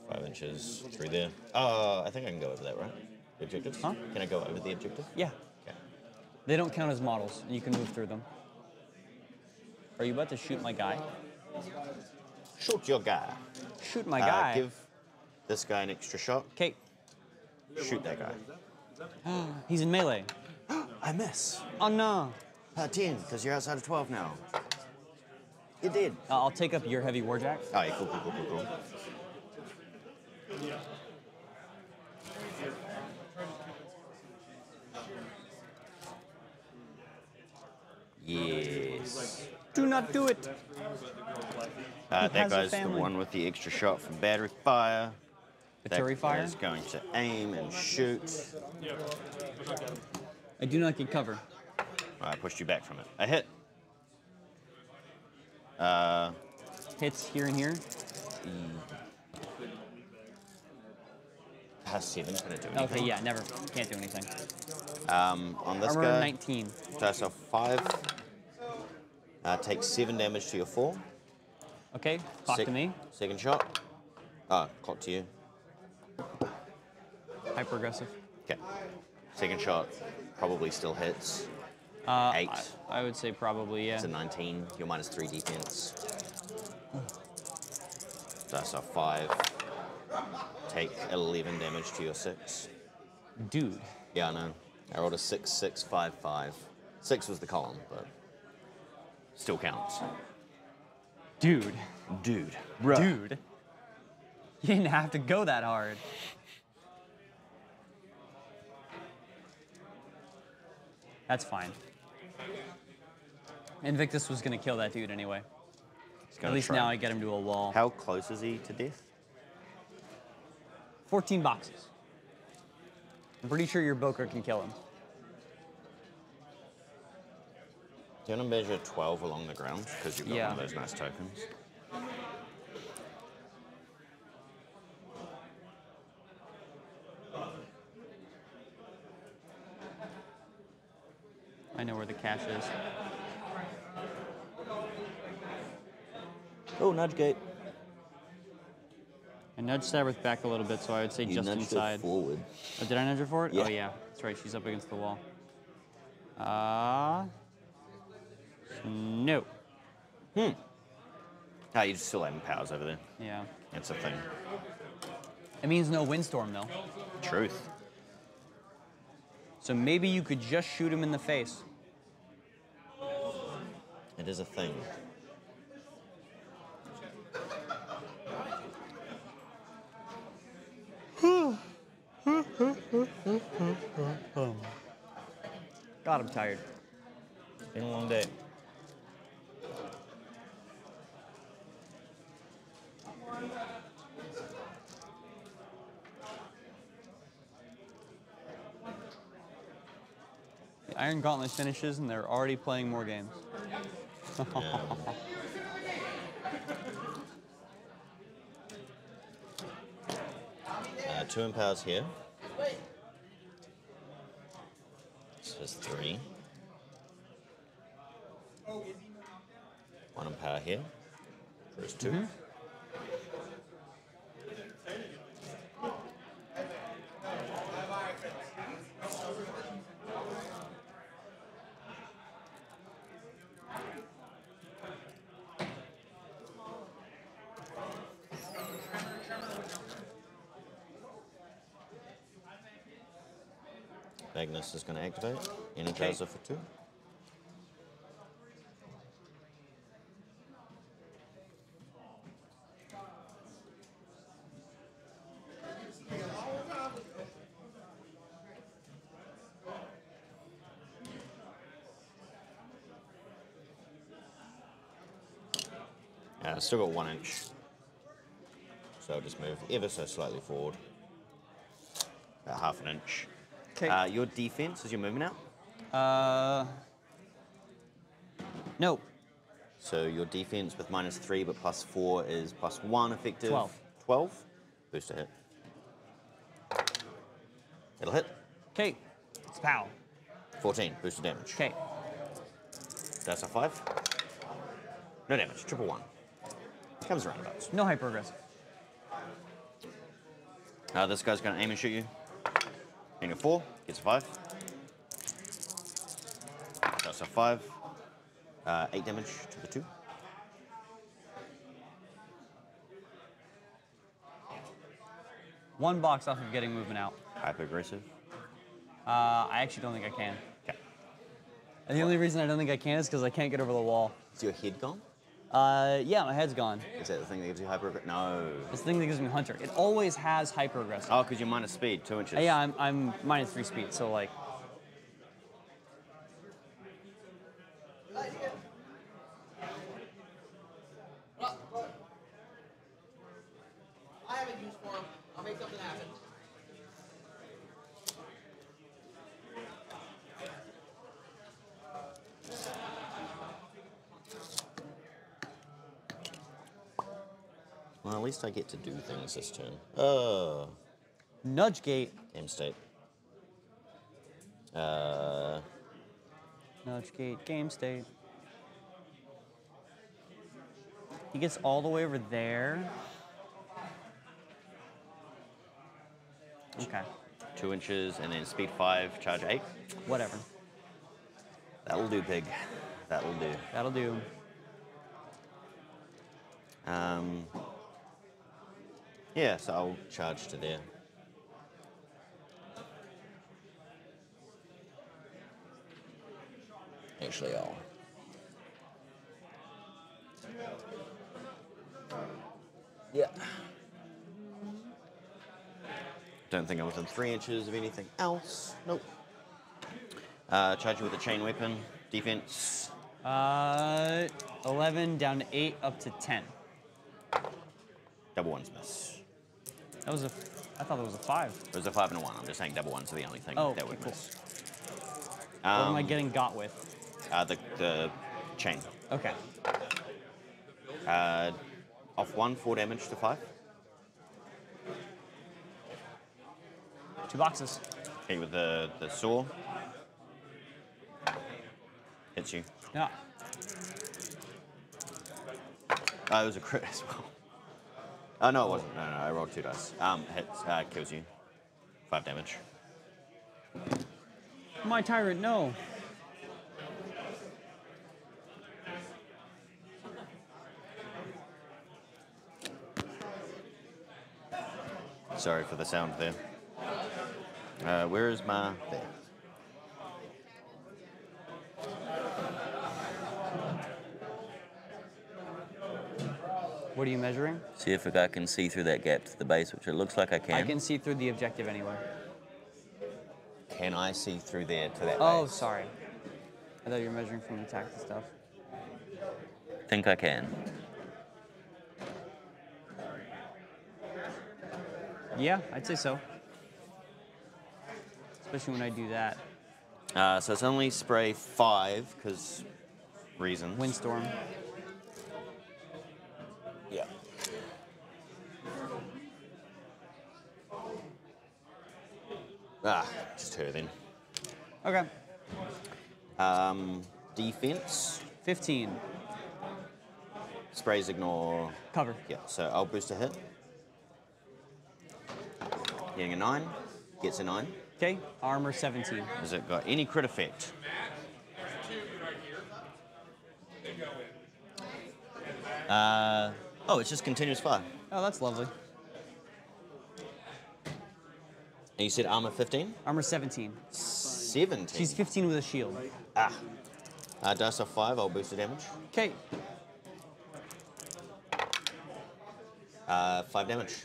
Five inches through there. I think I can go over that, right? The objectives? Huh? Can I go over the objective? Yeah. Okay. They don't count as models. You can move through them. Are you about to shoot my guy? Shoot your guy. Shoot my guy. Give this guy an extra shot. Okay. Shoot that guy. He's in melee. I miss. Oh no. 10, because you're outside of 12 now. You did. I'll take up your heavy warjack. Oh, yeah, cool. Yes. Do not do it. That has a guy's the family. one with the extra shot from battery fire. Battery fire? That is going to aim and shoot. I do not get cover. I pushed you back from it. A hit. Hits here and here. Has 7, can it do anything? Okay, yeah, never. Can't do anything. On this Armor guy, 19. dice off 5. Take 7 damage to your 4. Okay, clock to me. Second shot. Clock to you. Hyper aggressive. Okay. Second shot probably still hits. 8. I would say probably, yeah. It's a 19. You're -3 defense. Dice off 5. Take 11 damage to your 6. Dude. Yeah, I know. I rolled a 6, 6, 5, 5. 6 was the column, but still counts. Dude. Dude. Dude. You didn't have to go that hard. That's fine. Invictus was gonna kill that dude anyway. At least now I get him to a wall. How close is he to death? 14 boxes. I'm pretty sure your Boker can kill him. Do you want to measure 12 along the ground? Because you've got one of those nice tokens. I know where the cache is. Oh, nudge gate. I nudged Sabbreth back a little bit, so I would say You just nudged her inside. forward. Oh, did I nudge her forward? Yeah. Oh, yeah. That's right. She's up against the wall. No. Ah, you still having powers over there. Yeah. That's a thing. It means no windstorm, though. Truth. So maybe you could just shoot him in the face. It is a thing. God, I'm tired. It's been a long day. The Iron Gauntlet finishes, and they're already playing more games. Yeah. 2 empowers here. So there's 3. 1 empower here. There's 2. Magnus is going to activate. Energizer for 2. Still got 1 inch. So I'll just move ever so slightly forward. About half an inch. Okay. Your defense is your movement out? No. So your defense with -3 but +4 is +1 effective. 12. 12. Booster hit. It'll hit. Okay. It's pow. 14. Booster damage. Okay. That's a 5. No damage. Triple 1. Comes around about. No hyper aggressive. This guy's going to aim and shoot you. And your 4 gets a 5. That's a 5. 8 damage to the 2. One box off of getting movement out. Hyper aggressive. I actually don't think I can. Okay. And the only reason I don't think I can is because I can't get over the wall. Is your head gone? Yeah, my head's gone. Is that the thing that gives you hyper aggressive? No. It's the thing that gives me Hunter. It always has hyper aggressive. Oh, because you're minus speed, 2 inches. Yeah, I'm -3 speed, so like. I have a use for him. I'll make something happen. Well, at least I get to do things this turn. Nudge gate. Game state. Nudge gate. Game state. He gets all the way over there. Okay. 2 inches and then speed 5, charge 8. Whatever. That'll do, pig. That'll do. That'll do. Yeah, so I'll charge to there. Actually, I'll. Yeah. Don't think I'm within 3 inches of anything else. Nope. Charge you with a chain weapon. Defense. 11 down to 8 up to 10. Double 1's miss. That was I thought that was a 5. It was a 5 and a 1. I'm just saying double 1's are the only thing Oh, that would okay, miss. What am I getting got with? The chain. Okay. Off 1, 4 damage to 5. 2 boxes. Okay, with the saw. Hits you. Yeah. It was a crit as well. Oh, no, it wasn't. No, I rolled 2 dice. Hits, kills you. 5 damage. My tyrant, no. Sorry for the sound there. Where is my... There. What are you measuring? See if I can see through that gap to the base, which it looks like I can. I can see through the objective anyway. Can I see through there to that Oh, base? sorry. I thought you were measuring from the tactical stuff. Think I can. Yeah, I'd say so. Especially when I do that. So it's only spray 5, because reasons. Windstorm. Yeah. Just her then. Okay. Defense. 15. Sprays ignore. Cover. Yeah, so I'll boost a hit. Getting a 9. Gets a 9. Okay. Armor 17. Has it got any crit effect? Oh, it's just continuous fire. Oh, that's lovely. And you said armor 15? Armor 17. 17. She's 15 with a shield. Dice of 5, I'll boost the damage. Okay. 5 damage.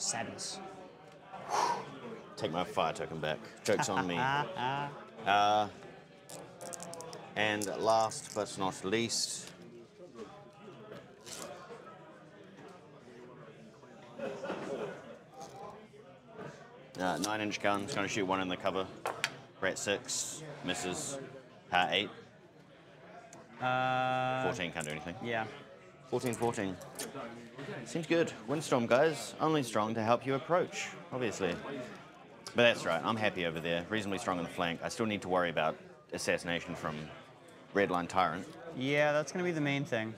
Sadness. Take my fire token back. Joke's on me. And last but not least, uh, 9-inch gun's going to shoot 1 in the cover. Rat 6 misses. 8. 14 can't do anything. Yeah. 14. Seems good. Windstorm, guys. Only strong to help you approach, obviously. But that's right. I'm happy over there. Reasonably strong on the flank. I still need to worry about assassination from Redline Tyrant. Yeah, that's going to be the main thing.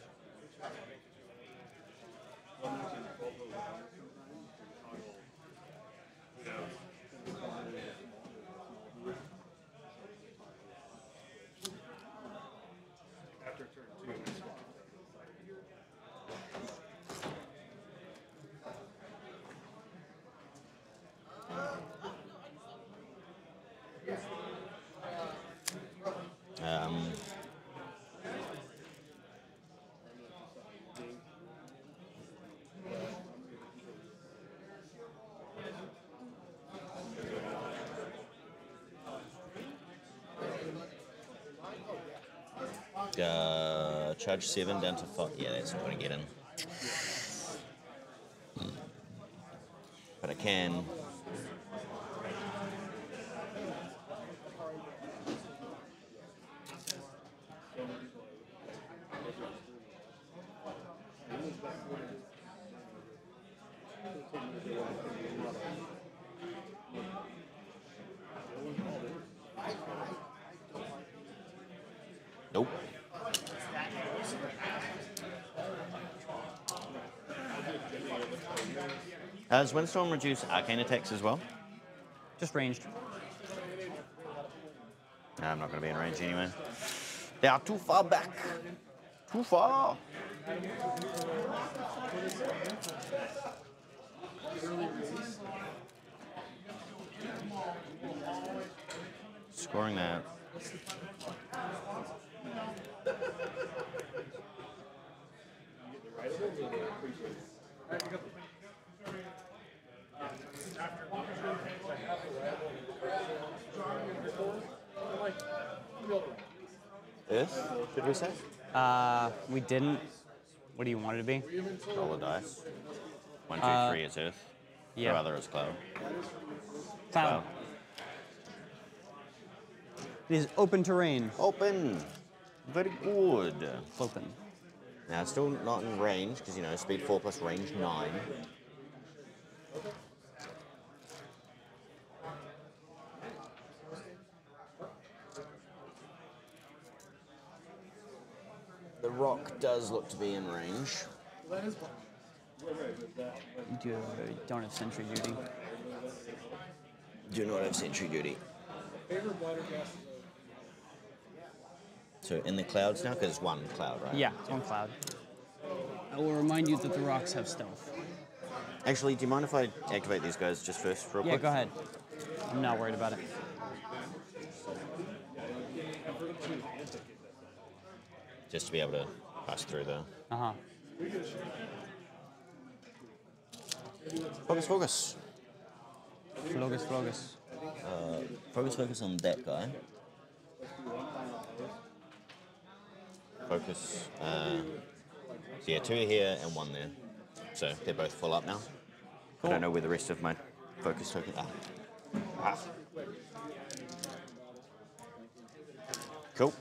Charge 7 down to 5. Yeah, that's not going to get in. But I can. Nope. Does Windstorm reduce arcane attacks as well? Just ranged. No, I'm not going to be in range anyway. They are too far back. Too far. Scoring that. Earth, should we say? We didn't. What do you want it to be? Roll the dice. 1, 2, 3 is Earth. Yeah. The other is Cloud. Cloud. It is open terrain. Open. Very good. Open. Now, it's still not in range, because, you know, speed 4 plus range 9. The rock does look to be in range. You don't have sentry duty. Do not have sentry duty. So in the clouds now, because it's one cloud, right? Yeah, it's one cloud. I will remind you that the rocks have stealth. Actually, do you mind if I activate these guys just first real Yeah, quick? go ahead. I'm not worried about it. Just to be able to pass through there. Uh-huh. Focus, focus. Flogus, flogus. Focus on that guy. Focus. So yeah, 2 here and 1 there. So they're both full up now. I don't know where the rest of my focus tokens are. Ah. Cool.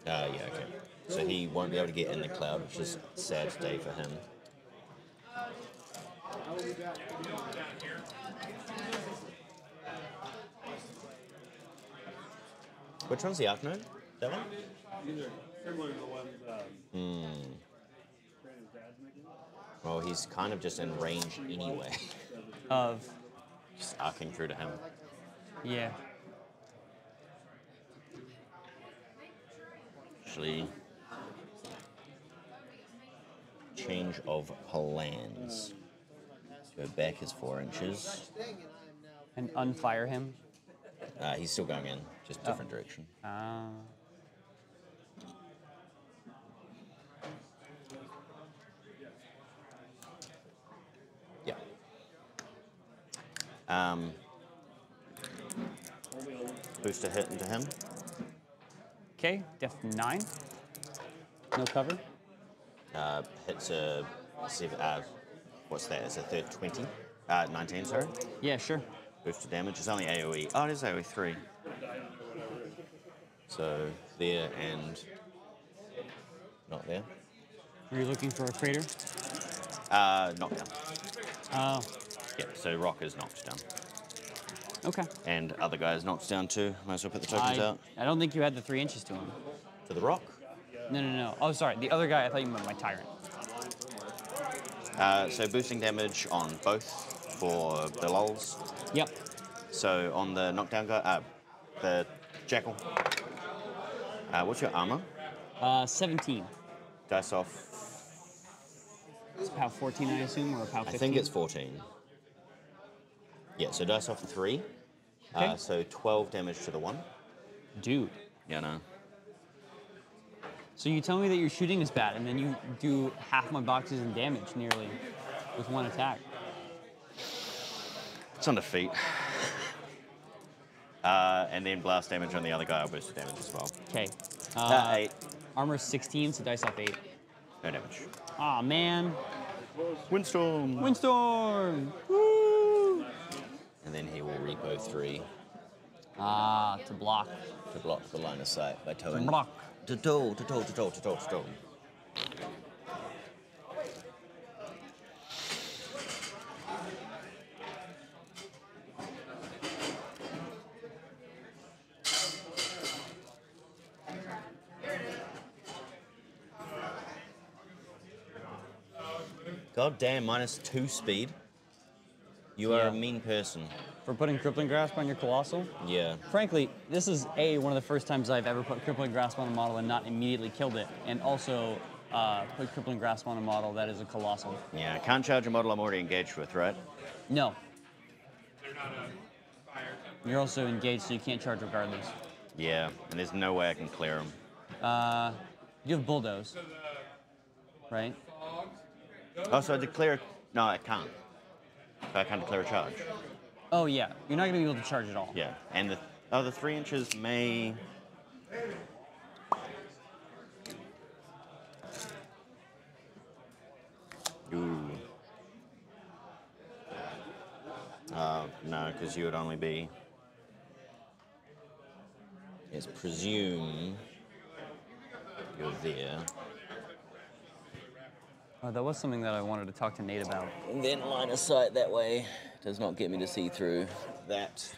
Yeah, okay. So he won't be able to get in the cloud, which is a sad day for him. Which one's the Arc Node? That one? Similar to the ones Brandon's dad's making. Well, he's kind of just in range anyway. Of, Just arcing through to him. yeah. Actually, change of plans. Go back is 4 inches. And unfire him. He's still going in, just different direction. Yeah. Boost a hit into him. Okay, def 9. No cover. Hits a what's that? It's a third 20. 19, sorry. Yeah, sure. Boost to damage. It's only AoE. Oh, it is AoE 3. So there and not there. Are you looking for a crater? Knocked down. Oh, Yep. So Rock is knocked down, okay. and other guys knocked down too. Might as well put the tokens out I don't think you had the 3 inches to him. to the Rock. No. Oh, sorry. The other guy, I thought you meant my Tyrant. So boosting damage on both for the lulls. Yep. So on the knockdown guy, the Jackal. What's your armor? 17. Dice off. It's POW 14, I assume, or POW 15? I think it's 14. Yeah, so dice off 3. Okay. So 12 damage to the 1. Dude. Yeah, no. So you tell me that your shooting is bad, and then you do half my boxes in damage, nearly, with 1 attack. It's on defeat. And then blast damage on the other guy, I'll boost the damage as well. Okay. 8. Armor 16, so dice off 8. No damage. Aw, man. Windstorm! Windstorm! Woo! And then he will repo 3 To block. to block the line of sight by towing. Block. To tow, to tow, to tow, to tow, to tow. God damn, -2 speed. You are Yeah. a mean person. For putting Crippling Grasp on your Colossal? Yeah. Frankly, this is one of the first times I've ever put Crippling Grasp on a model and not immediately killed it, and also put Crippling Grasp on a model that is a Colossal. Yeah, can't charge a model I'm already engaged with, right? No. You're also engaged, so you can't charge regardless. Yeah, and there's no way I can clear them. You have Bulldoze, right? Oh, so I declare... No, I can't. So I can't declare a charge. Oh yeah, you're not gonna be able to charge at all. Yeah, and the 3 inches may... Ooh. No, because you would only be... Yes, presume you're there. Oh, that was something that I wanted to talk to Nate about. And then line of sight that way does not get me to see through that.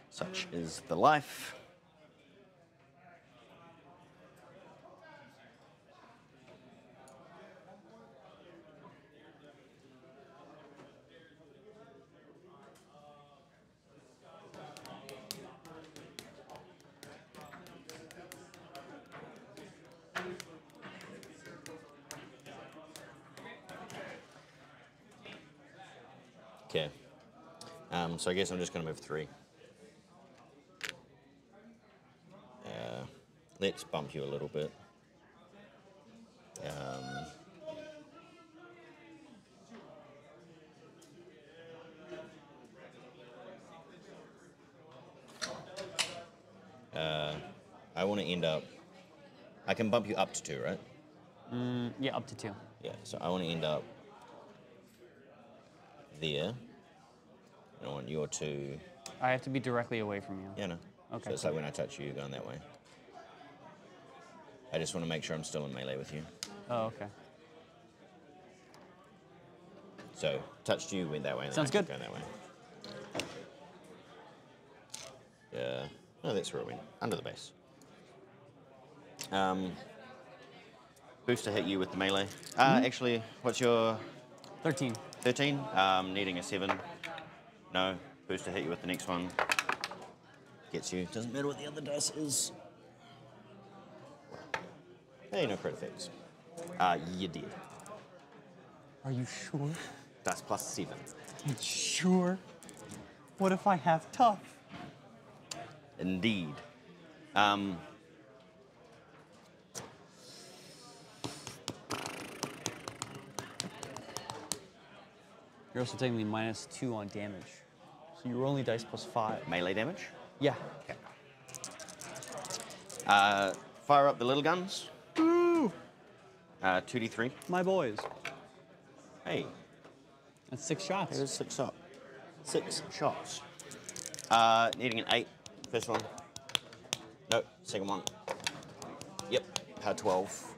Such is the life. Okay. So I guess I'm just going to move 3. Let's bump you a little bit. I want to end up... I can bump you up to 2, right? Yeah, up to 2. Yeah, so I want to end up there. I want your 2... I have to be directly away from you. Yeah, no. Okay. So it's like when I touch you, you're going that way. I just want to make sure I'm still in melee with you. Oh, okay. So, touched you, went that way. And Sounds then I good. keep going that way. Yeah. No, that's where it went. Under the base. Boost to hit you with the melee. Actually, what's your... 13. 13? Needing a 7. No. Boost to hit you with the next one. Gets you. Doesn't matter what the other dice is. Hey, no crit effects. You did. Are you sure? That's plus 7. Sure. What if I have tough? Indeed. You're also taking me -2 on damage. So you were only dice +5. Melee damage. Yeah. Fire up the little guns. Woo! 2d3. My boys. Hey, That's 6 shots. there's 6 shots. 6 shots. Needing an 8. First one. Nope. Second one. Yep. 12.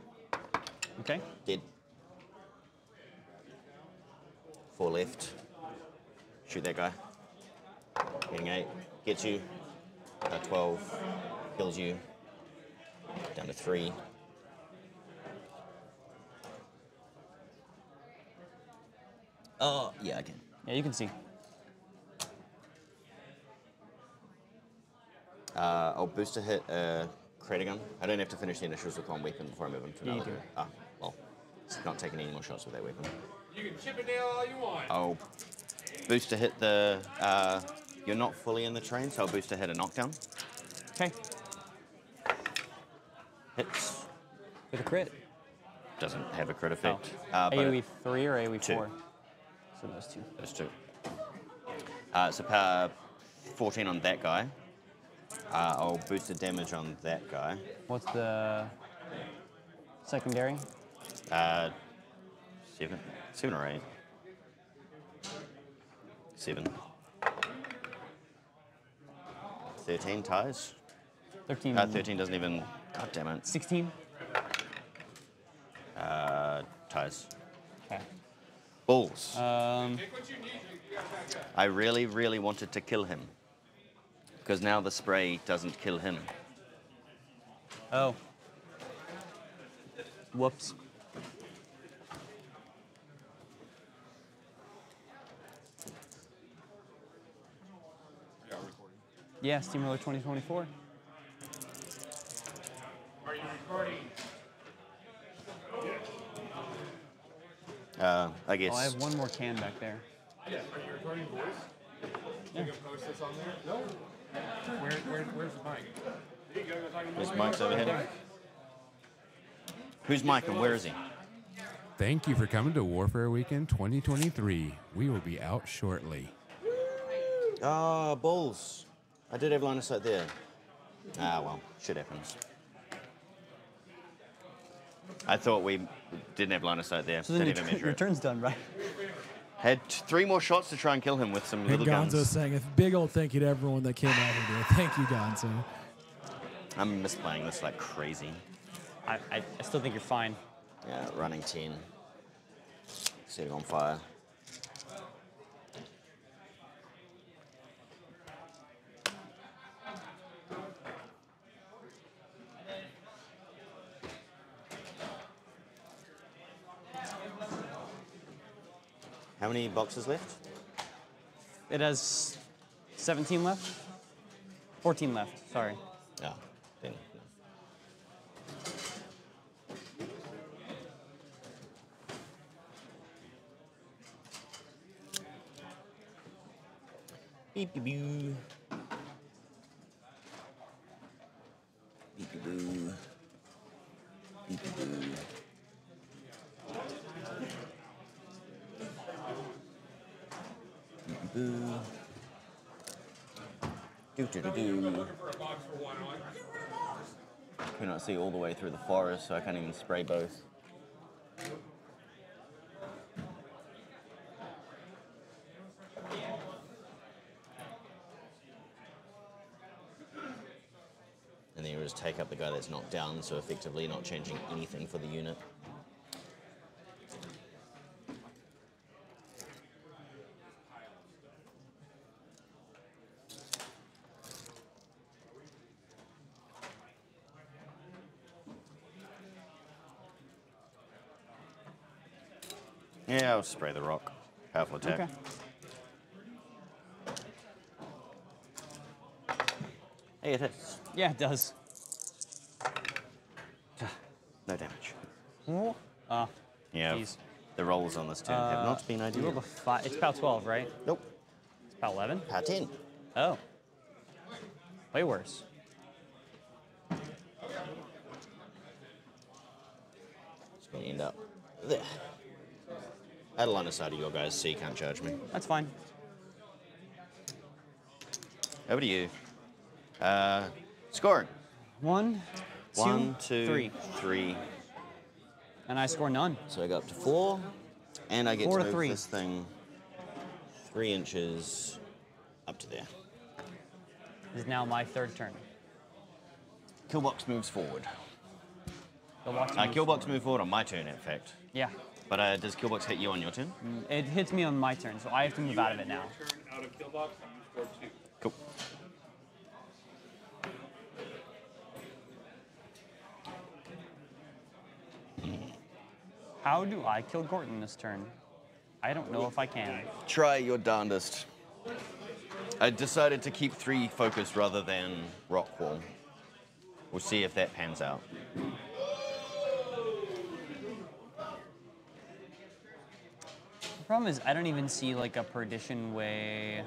Okay. Dead. 4 left. Shoot that guy. Getting 8. Gets you. 12. Kills you. Down to 3. Oh, yeah, I can. Yeah, you can see. I'll boost a hit crater gun. I don't have to finish the initials with one weapon before I move into Yeah, you another. do. Ah, well, it's not taking any more shots with that weapon. You can chip and nail all you want. I'll boost to hit the... you're not fully in the train, so I'll boost to hit a knockdown. Okay. Hits. With a crit. Doesn't have a crit effect. Oh. But AoE 3 or AoE 2. 4? So those 2. Those 2. So power 14 on that guy. I'll boost the damage on that guy. What's the secondary? 7. 7 or 8. 7. 13 ties. 13. 13 doesn't even... God damn it. 16? Ties. Okay. Balls. Take what you need. You got back up. I really, really wanted to kill him. Because now the spray doesn't kill him. Oh. Whoops. Yeah, Steamroller 2024. Are you recording? I guess. Oh, I have one more can back there. Yeah. Are you recording voice? Yeah. You can post this on there? No. Where's the mic? There you go. Go talk to There's the Mike's over here. Who's Mike and where is he? Thank you for coming to Warfare Weekend 2023. We will be out shortly. Ah, balls. I did have line of sight there. Ah, well, shit happens. I thought we didn't have line of sight there. So then Didn't even measure your it. turn's done, right? Had 3 more shots to try and kill him with some And little Gonzo guns. saying a big old thank you to everyone that came out here today. Thank you, Gonzo. I'm misplaying this like crazy. I still think you're fine. Yeah, running 10. Setting on fire. How many boxes left? It has 17 left? 14 left, sorry. No. Then. Beep beep boo. Beep beep boo. Beep beep boo. Beep beep boo. Do do do do. I cannot see all the way through the forest, so I can't even spray both. And then you just take up the guy that's knocked down, so effectively not changing anything for the unit. Yeah, I'll spray the rock. Powerful attack. Okay. Hey, it hits. Yeah, it does. No damage. Yeah, Jeez. the rolls on this turn have not been You ideal. rolled a 5. It's POW 12, right? Nope. It's POW 11? Power 10. Oh. Way worse. It's going to end up there. I had a line of sight of your guys, so you can't charge me. That's fine. Over to you. Scoring. 1, 2, 1, 2, 3. 3. And I score none. So I go up to 4, and I get 4 to to move 3. this thing 3 inches up to there. This is now my third turn. Killbox moves forward. Killbox Killbox move forward on my turn, in fact. Yeah. But does Killbox hit you on your turn? It hits me on my turn, so I have to move out of it now. Turn out of Killbox, you score 2. Cool. How do I kill Gorton this turn? I don't know if I can. Try your darndest. I decided to keep 3 focused rather than rock wall. We'll see if that pans out. The problem is I don't even see like a perdition way.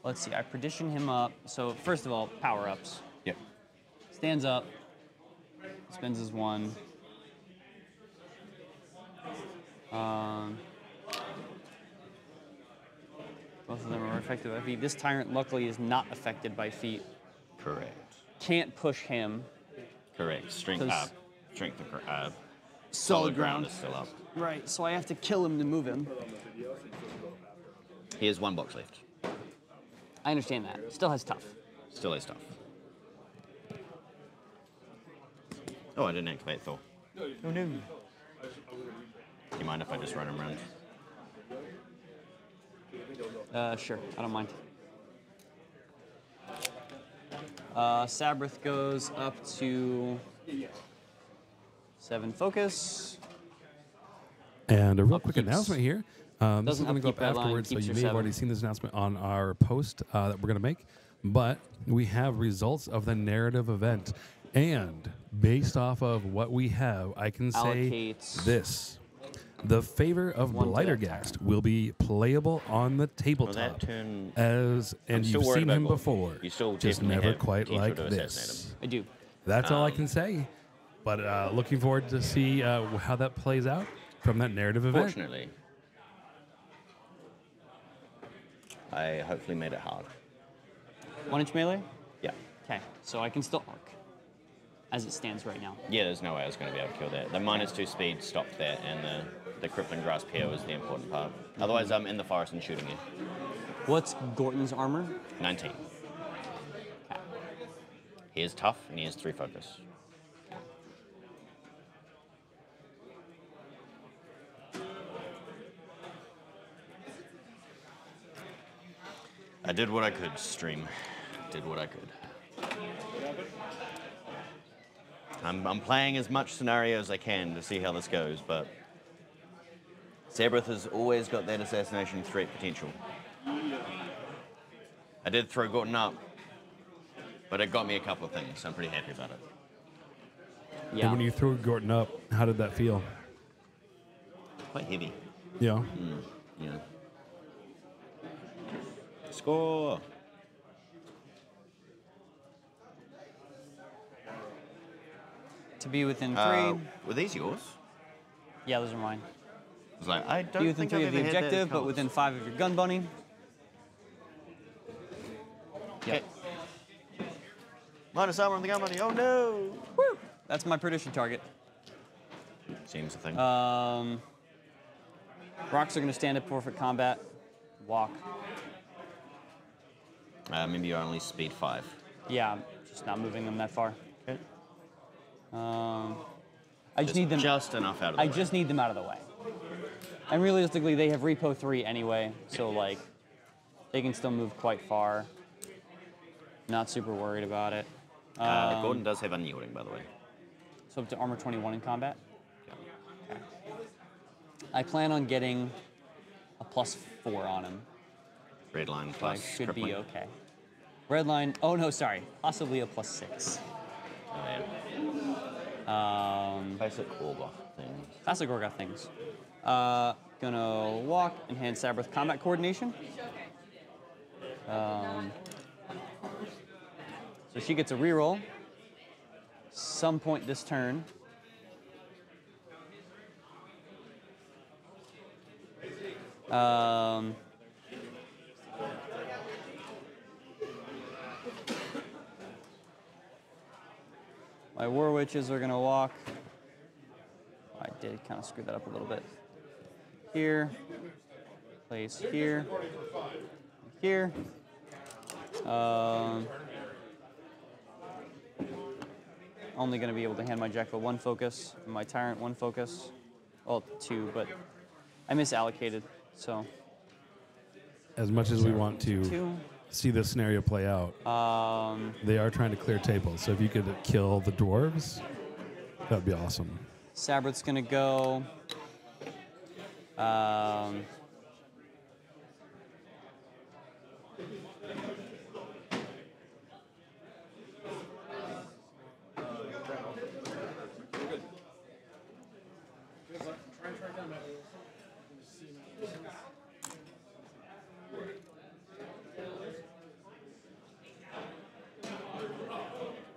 Let's see, I perdition him up. So first of all, power-ups. Yep. Stands up, spends his 1. Both of them are effective by feet. This tyrant luckily is not affected by feet. Correct. Can't push him. Correct. Strength up. 'Cause- Strength up. Solid ground is still up. Right, so I have to kill him to move him. He has 1 box left. I understand that. Still has tough. Still has stuff. Oh, I didn't activate Thor. Oh no. Do you mind if I just run him around? Sure, I don't mind. Sabbreth goes up to 7 focus. And a real quick Upkeeps. announcement here. This is Doesn't going to go up upkeep red line, afterwards, so keeps you your may have 7. already seen this announcement on our post that we're going to make. But we have results of the narrative event. And based off of what we have, I can say Allocates this. The Favor of one to that Blightergast will be playable on the tabletop turn- as, and still you've worried seen about him Gorgon. before. You still just definitely never have quite potential like to assassinate this. I do. That's all I can say. But looking forward to see how that plays out from that narrative event. Fortunately, I hopefully made it hard. 1 inch melee? Yeah. Okay, so I can still arc as it stands right now. Yeah, there's no way I was going to be able to kill that. The -2 speed stopped that, and the crippling grasp here was the important part. Otherwise, I'm in the forest and shooting you. What's Gorton's armor? 19. He is tough, and he has 3 focus. I did what I could, stream. Did what I could. I'm playing as much scenario as I can to see how this goes, but Sabbreth has always got that assassination threat potential. I did throw Gorton up, but it got me a couple of things, so I'm pretty happy about it. And Yeah. when you threw Gorton up, how did that feel? Quite heavy. Yeah. Yeah. Score. To be within 3. Were these yours? Yeah, those are mine. I was like, I don't Be within think 3 I've of the ever had that as objective, but colours. within 5 of your gun bunny. Yep. Minus armor on the gun money. Oh no! Woo! That's my perdition target. Seems a thing. Rocks are going to stand up for combat. Walk. Maybe you're only speed 5. Yeah, I'm just not moving them that far. Okay. I just need them. Just enough out of the way. I just need them out of the way. And realistically, they have repo 3 anyway, so like, they can still move quite far. Not super worried about it. Gordon does have unyielding, by the way. So up to armor 21 in combat. Yeah. Okay. I plan on getting a +4 on him. Red line So I plus should be crippling. okay. Red line. Oh no, sorry. Possibly a +6. Oh, yeah. Basic Orgoth thing. Classic Orgoth things. Gonna walk, enhance Sabbreth combat coordination. So she gets a reroll. Some point this turn. My War Witches are gonna walk. I did kind of screw that up a little bit. Here, place here, here. Only gonna be able to hand my Jackal 1 focus, and my Tyrant 1 focus. Well, 2, but I misallocated, so. As much as we want to 2. see this scenario play out, they are trying to clear tables. So if you could kill the dwarves, that'd be awesome. Sabbreth's gonna go.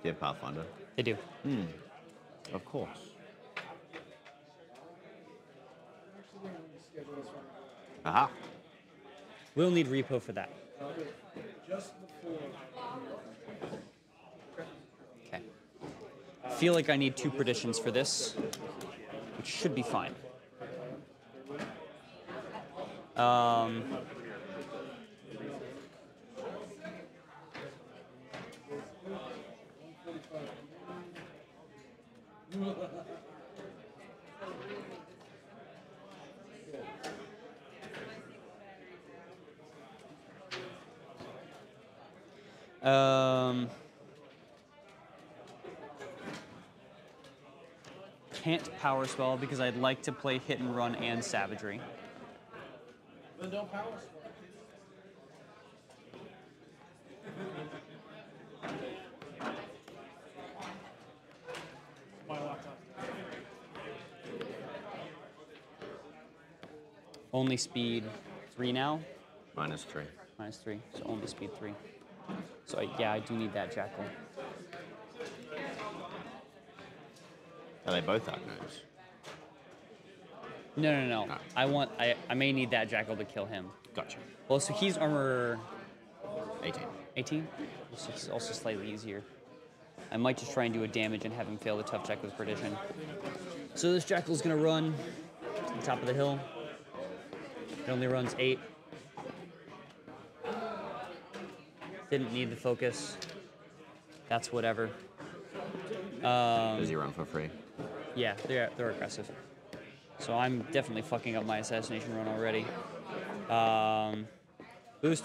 Do you have Pathfinder? They do. Of course. Aha. We'll need repo for that. Okay. Feel like I need 2 perditions for this, which should be fine. Can't power spell because I'd like to play hit and run and savagery. Then don't power spell. Only speed 3 now? Minus 3. Minus 3, so only speed 3. So yeah, I do need that Jackal. Are they both Arc Gnomes? No. No. I may need that Jackal to kill him. Gotcha. Well, so he's armor 18. 18? It's also slightly easier. I might just try and do a damage and have him fail the tough check with perdition. So this Jackal's gonna run to the top of the hill. It only runs 8. Didn't need the focus. That's whatever. Does he run for free? Yeah, they're aggressive. So I'm definitely fucking up my assassination run already. Boost.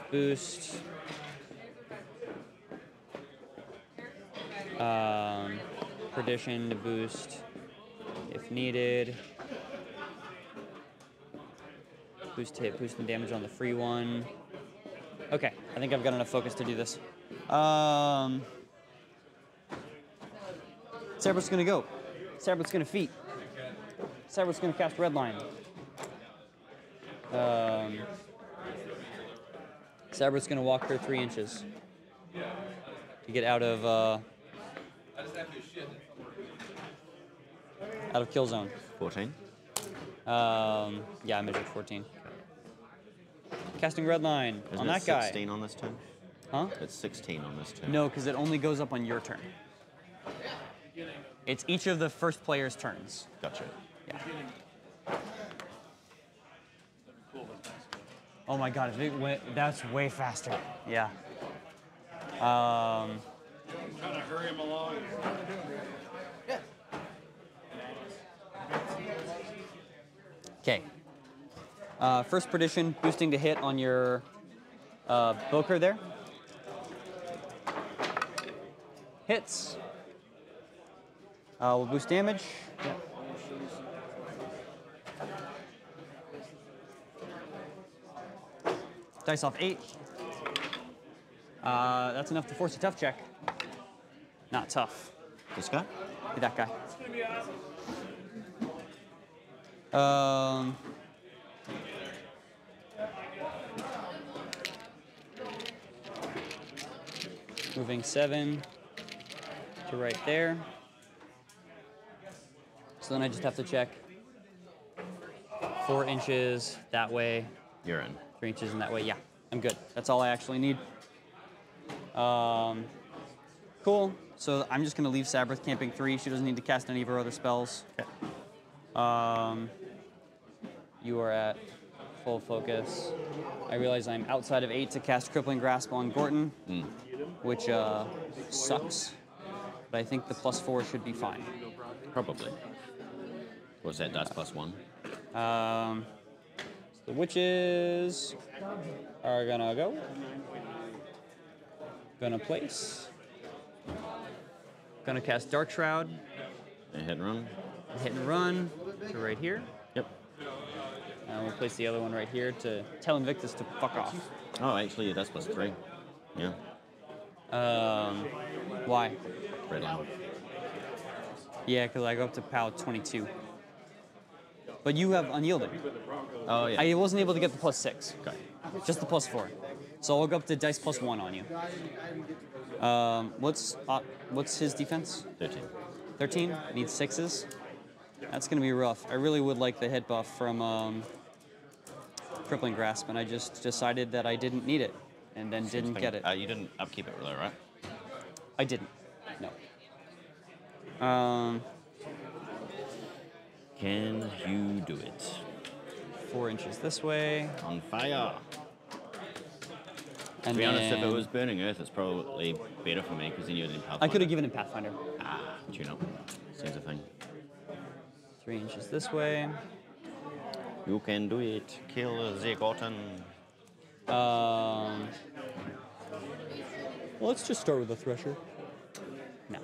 Perdition to boost if needed. Boost hit, boost and damage on the free one. Okay, I think I've got enough focus to do this. Sabbreth's gonna go. Sabbreth's gonna feat. Sabbreth's gonna cast Redline. Sabbreth's gonna walk her 3 inches to get out of kill zone. 14. Yeah, I measured 14. Casting red line Isn't on it that guy. 16 on this turn? Huh? It's 16 on this turn. No, because it only goes up on your turn. It's each of the first player's turns. Gotcha. Yeah. Oh my god, that's way faster. Yeah. Kind of hurry him along. Okay. First prediction, boosting to hit on your Boker there. Hits. We'll boost damage. Dice off 8. That's enough to force a tough check. Not tough. This guy? Be that guy. Moving 7 to right there. So then I just have to check 4 inches that way. You're in. 3 inches in that way. Yeah, I'm good. That's all I actually need. Cool. So I'm just going to leave Sabbreth camping 3. She doesn't need to cast any of her other spells. Okay. You are at full focus. I realize I'm outside of 8 to cast Crippling Grasp on Gorton, which sucks. But I think the +4 should be fine. Probably. What's that, dice +1? The witches are gonna go. Gonna place. Gonna cast Dark Shroud. And hit and run. Hit and run to right here. Yep. And we'll place the other one right here to tell Invictus to fuck off. Oh, actually, that's +3. Yeah. Why? Red line. Yeah, because I go up to POW 22. But you have Unyielding. Oh, yeah. I wasn't able to get the +6. Okay. Just the +4. So I'll go up to dice +1 on you. What's his defense? 13. 13? Needs 6s. That's gonna be rough. I really would like the hit buff from Crippling Grasp, and I just decided that I didn't need it, and then didn't get it. You didn't upkeep it, really, right? I didn't. No. Can you do it? 4 inches this way. On fire. And To be honest, if it then was Burning Earth, it's probably better for me because then you're in Pathfinder. I could have given him Pathfinder. Tune up. Seems a thing. 3 inches this way. You can do it. Kill the Gorton. Well, let's just start with the Thresher. No.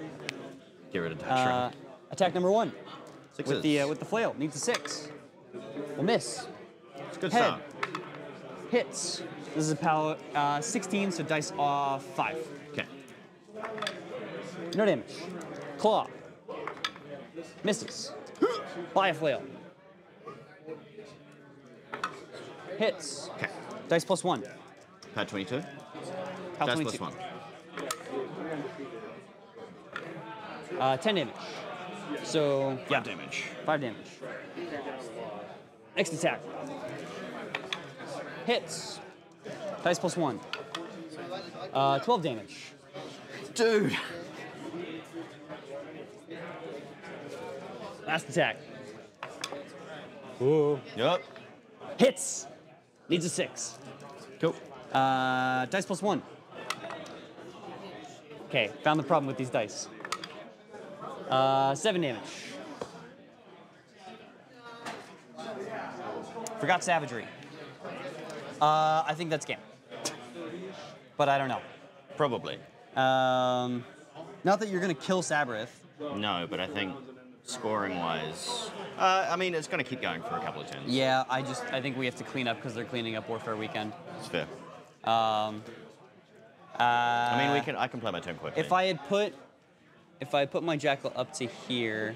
Get rid of that Attack number 1. Sixes. With the flail. Needs a 6. We'll miss. It's a good Head. start. Hits. This is a power 16, so dice off 5. Okay. No damage. Claw. Misses. Buy a flail. Hits. Okay. Dice +1. Pad 22. Pal Dice 22. +1. 10 damage. So, yeah. 5 damage. 5 damage. Next attack. Hits. Dice +1. 12 damage. Dude. Last attack. Ooh. Yep. Hits. Needs a 6. Cool. Dice +1. Okay, found the problem with these dice. 7 damage. Forgot Savagery. I think that's game. But I don't know. Probably. Not that you're going to kill Sabbreth. No, but I think scoring-wise, I mean, it's going to keep going for a couple of turns. Yeah, I think we have to clean up because they're cleaning up Warfare Weekend. It's fair. I mean, I can play my turn quickly. If I put my Jackal up to here,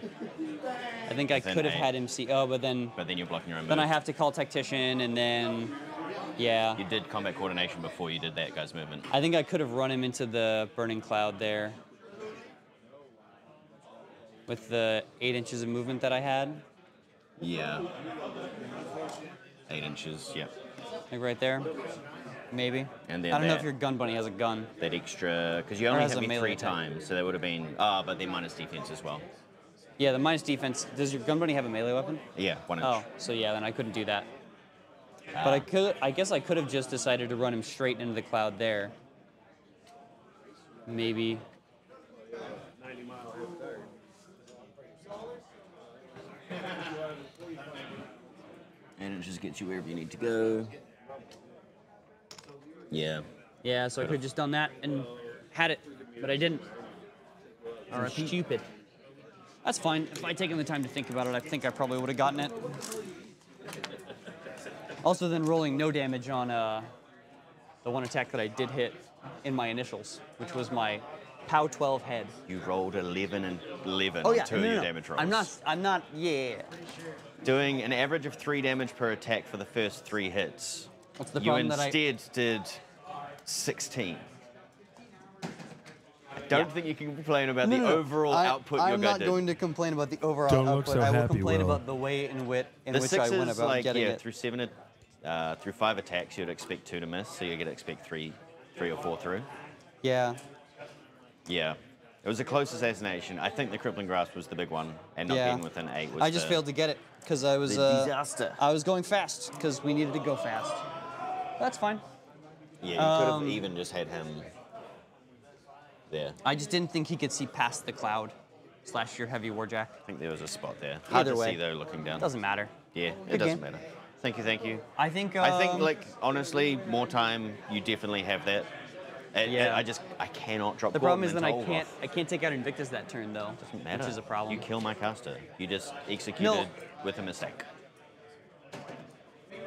I think I Then could have A. had him see. Oh, but then But then you're blocking your own then I move. have to call Tactician, and then Yeah. You did combat coordination before you did that guy's movement. I think I could have run him into the burning cloud there. With the 8 inches of movement that I had. Yeah. 8 inches, yeah. Like right there. Maybe. And then I don't know that- if your gun bunny has a gun. That extra, because you Or only has hit a me melee 3 attack. times, so that would have been, but then minus defense as well. Yeah, the minus defense. Does your gun bunny have a melee weapon? Yeah, 1 inch. Oh, so yeah, then I couldn't do that. But I guess I could have just decided to run him straight into the cloud there. Maybe. 8 inches gets you wherever you need to go. Yeah. Yeah, so I could have just done that and had it, but I didn't. I'm stupid. That's fine. If I'd taken the time to think about it, I think I probably would have gotten it. Also, then rolling no damage on the one attack that I did hit in my initials, which was my POW 12 head. You rolled 11 and 11 Oh on yeah, 2 of your damage rolls. I'm not. Yeah. Doing an average of 3 damage per attack for the first 3 hits. What's the You problem that I? instead did 16. I don't think you can complain about the overall output your I'm guy not did. going to complain about the overall Don't look output. so I will happy, complain Will. about the way in which The I went 6 is about like, getting yeah, it. through 5 attacks, you'd expect 2 to miss, so you're going to expect 3 or 4 through. Yeah. Yeah. It was a close assassination. I think the crippling grasp was the big one, and not Yeah. getting within 8 was I just failed to get it because I was the disaster. I was going fast because we needed to go fast. That's fine. Yeah, you could have even just had him there. I just didn't think he could see past the cloud / your heavy warjack. I think there was a spot there. Hard Either to way. see though, looking down. Doesn't matter. Yeah, Good it doesn't game. matter. Thank you, thank you. I think. like, honestly, more time, you definitely have that. Yeah. I cannot drop The problem is Gordon then into Orgoth. I can't take out Invictus that turn though, Doesn't matter. which is a problem. You kill my caster. You just executed with a mistake.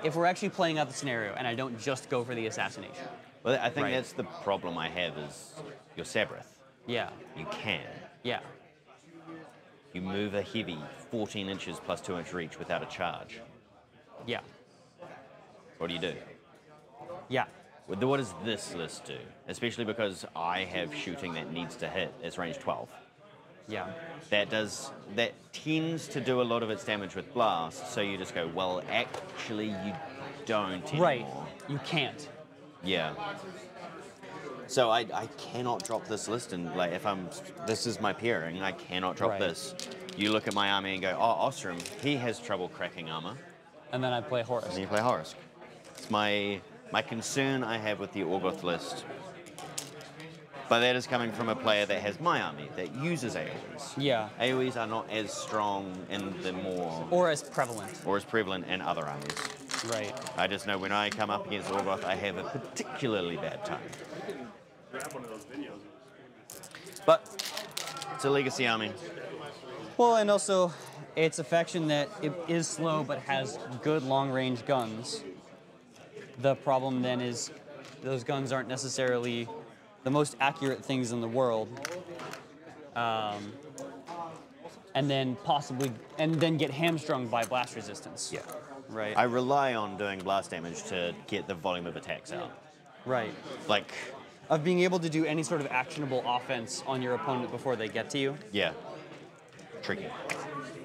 If we're actually playing out the scenario and I don't just go for the assassination. Well, I think Right. that's the problem I have is your Sabbreth. Yeah. You can. Yeah. You move a heavy 14 inches plus 2 inch reach without a charge. Yeah. What do you do? Yeah. What does this list do? Especially because I have shooting that needs to hit. It's range 12. Yeah. That tends to do a lot of its damage with blast. So you just go, well, actually, you don't anymore. Right. You can't. Yeah. So I cannot drop this list, and like this is my pairing, I cannot drop Right. this. You look at my army and go, oh, Ossrum, he has trouble cracking armor. And then I play Horus. And then you play Horus. It's my concern I have with the Orgoth list. But that is coming from a player that has my army, that uses AoEs. Yeah. AoEs are not as strong in the more... Or as prevalent. Or as prevalent in other armies. Right. I just know when I come up against Orgoth, I have a particularly bad time. Grab one of those videos. But it's a legacy army. Well, and also, it's a faction that it is slow but has good long-range guns. The problem then is those guns aren't necessarily the most accurate things in the world. And then get hamstrung by blast resistance. Yeah. Right. I rely on doing blast damage to get the volume of attacks out. Right. Like, Of being able to do any sort of actionable offense on your opponent before they get to you. yeah. Tricky.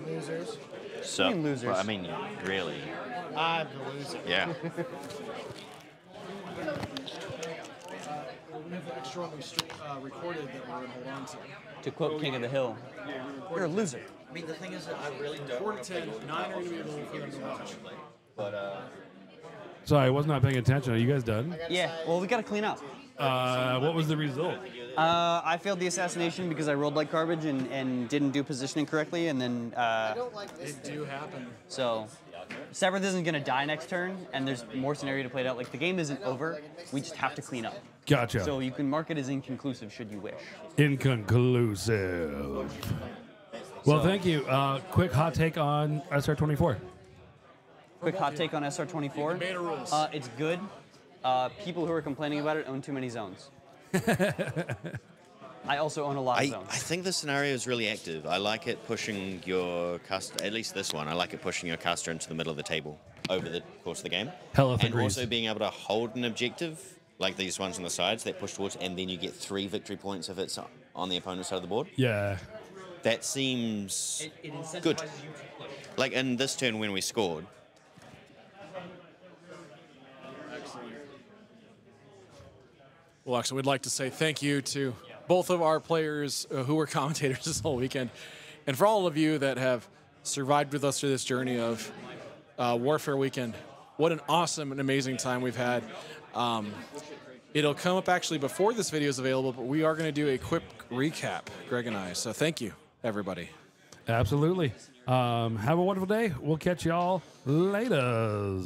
Losers. So, What do you mean losers? well, I mean, really. I'm the loser. Yeah. We have the extra one we recorded that we're going to hold on to. To quote King of the Hill, you're a loser. I mean, the thing is that I really don't 4 to 10, 9 are going to be able for them to watch. Sorry, I was not paying attention. Are you guys done? Yeah, well, we got to clean up. What was the result? I failed the assassination because I rolled like garbage and didn't do positioning correctly, and then It do happen. so Sabbreth isn't gonna die next turn, and there's more scenario to play it out. Like the game isn't over, we just have to clean up. Gotcha. So you can mark it as inconclusive should you wish. Inconclusive. Well, thank you. Quick hot take on SR24. Quick hot take on SR24. Beta rules. It's good. People who are complaining about it own too many zones. I also own a lot of zones. I think the scenario is really active. I like it pushing your caster, at least this one, I like it pushing your caster into the middle of the table over the course of the game. Hell, and also being able to hold an objective, like these ones on the sides that push towards, and then you get 3 victory points if it's on the opponent's side of the board. Yeah. That seems It incentivizes good. you to play. Like in this turn when we scored, Well, actually, we'd like to say thank you to both of our players who were commentators this whole weekend, and for all of you that have survived with us through this journey of Warfare weekend. What an awesome and amazing time we've had. It'll come up actually before this video is available, but we are going to do a quick recap, Greg and I. So thank you, everybody. Absolutely. Have a wonderful day. We'll catch y'all later.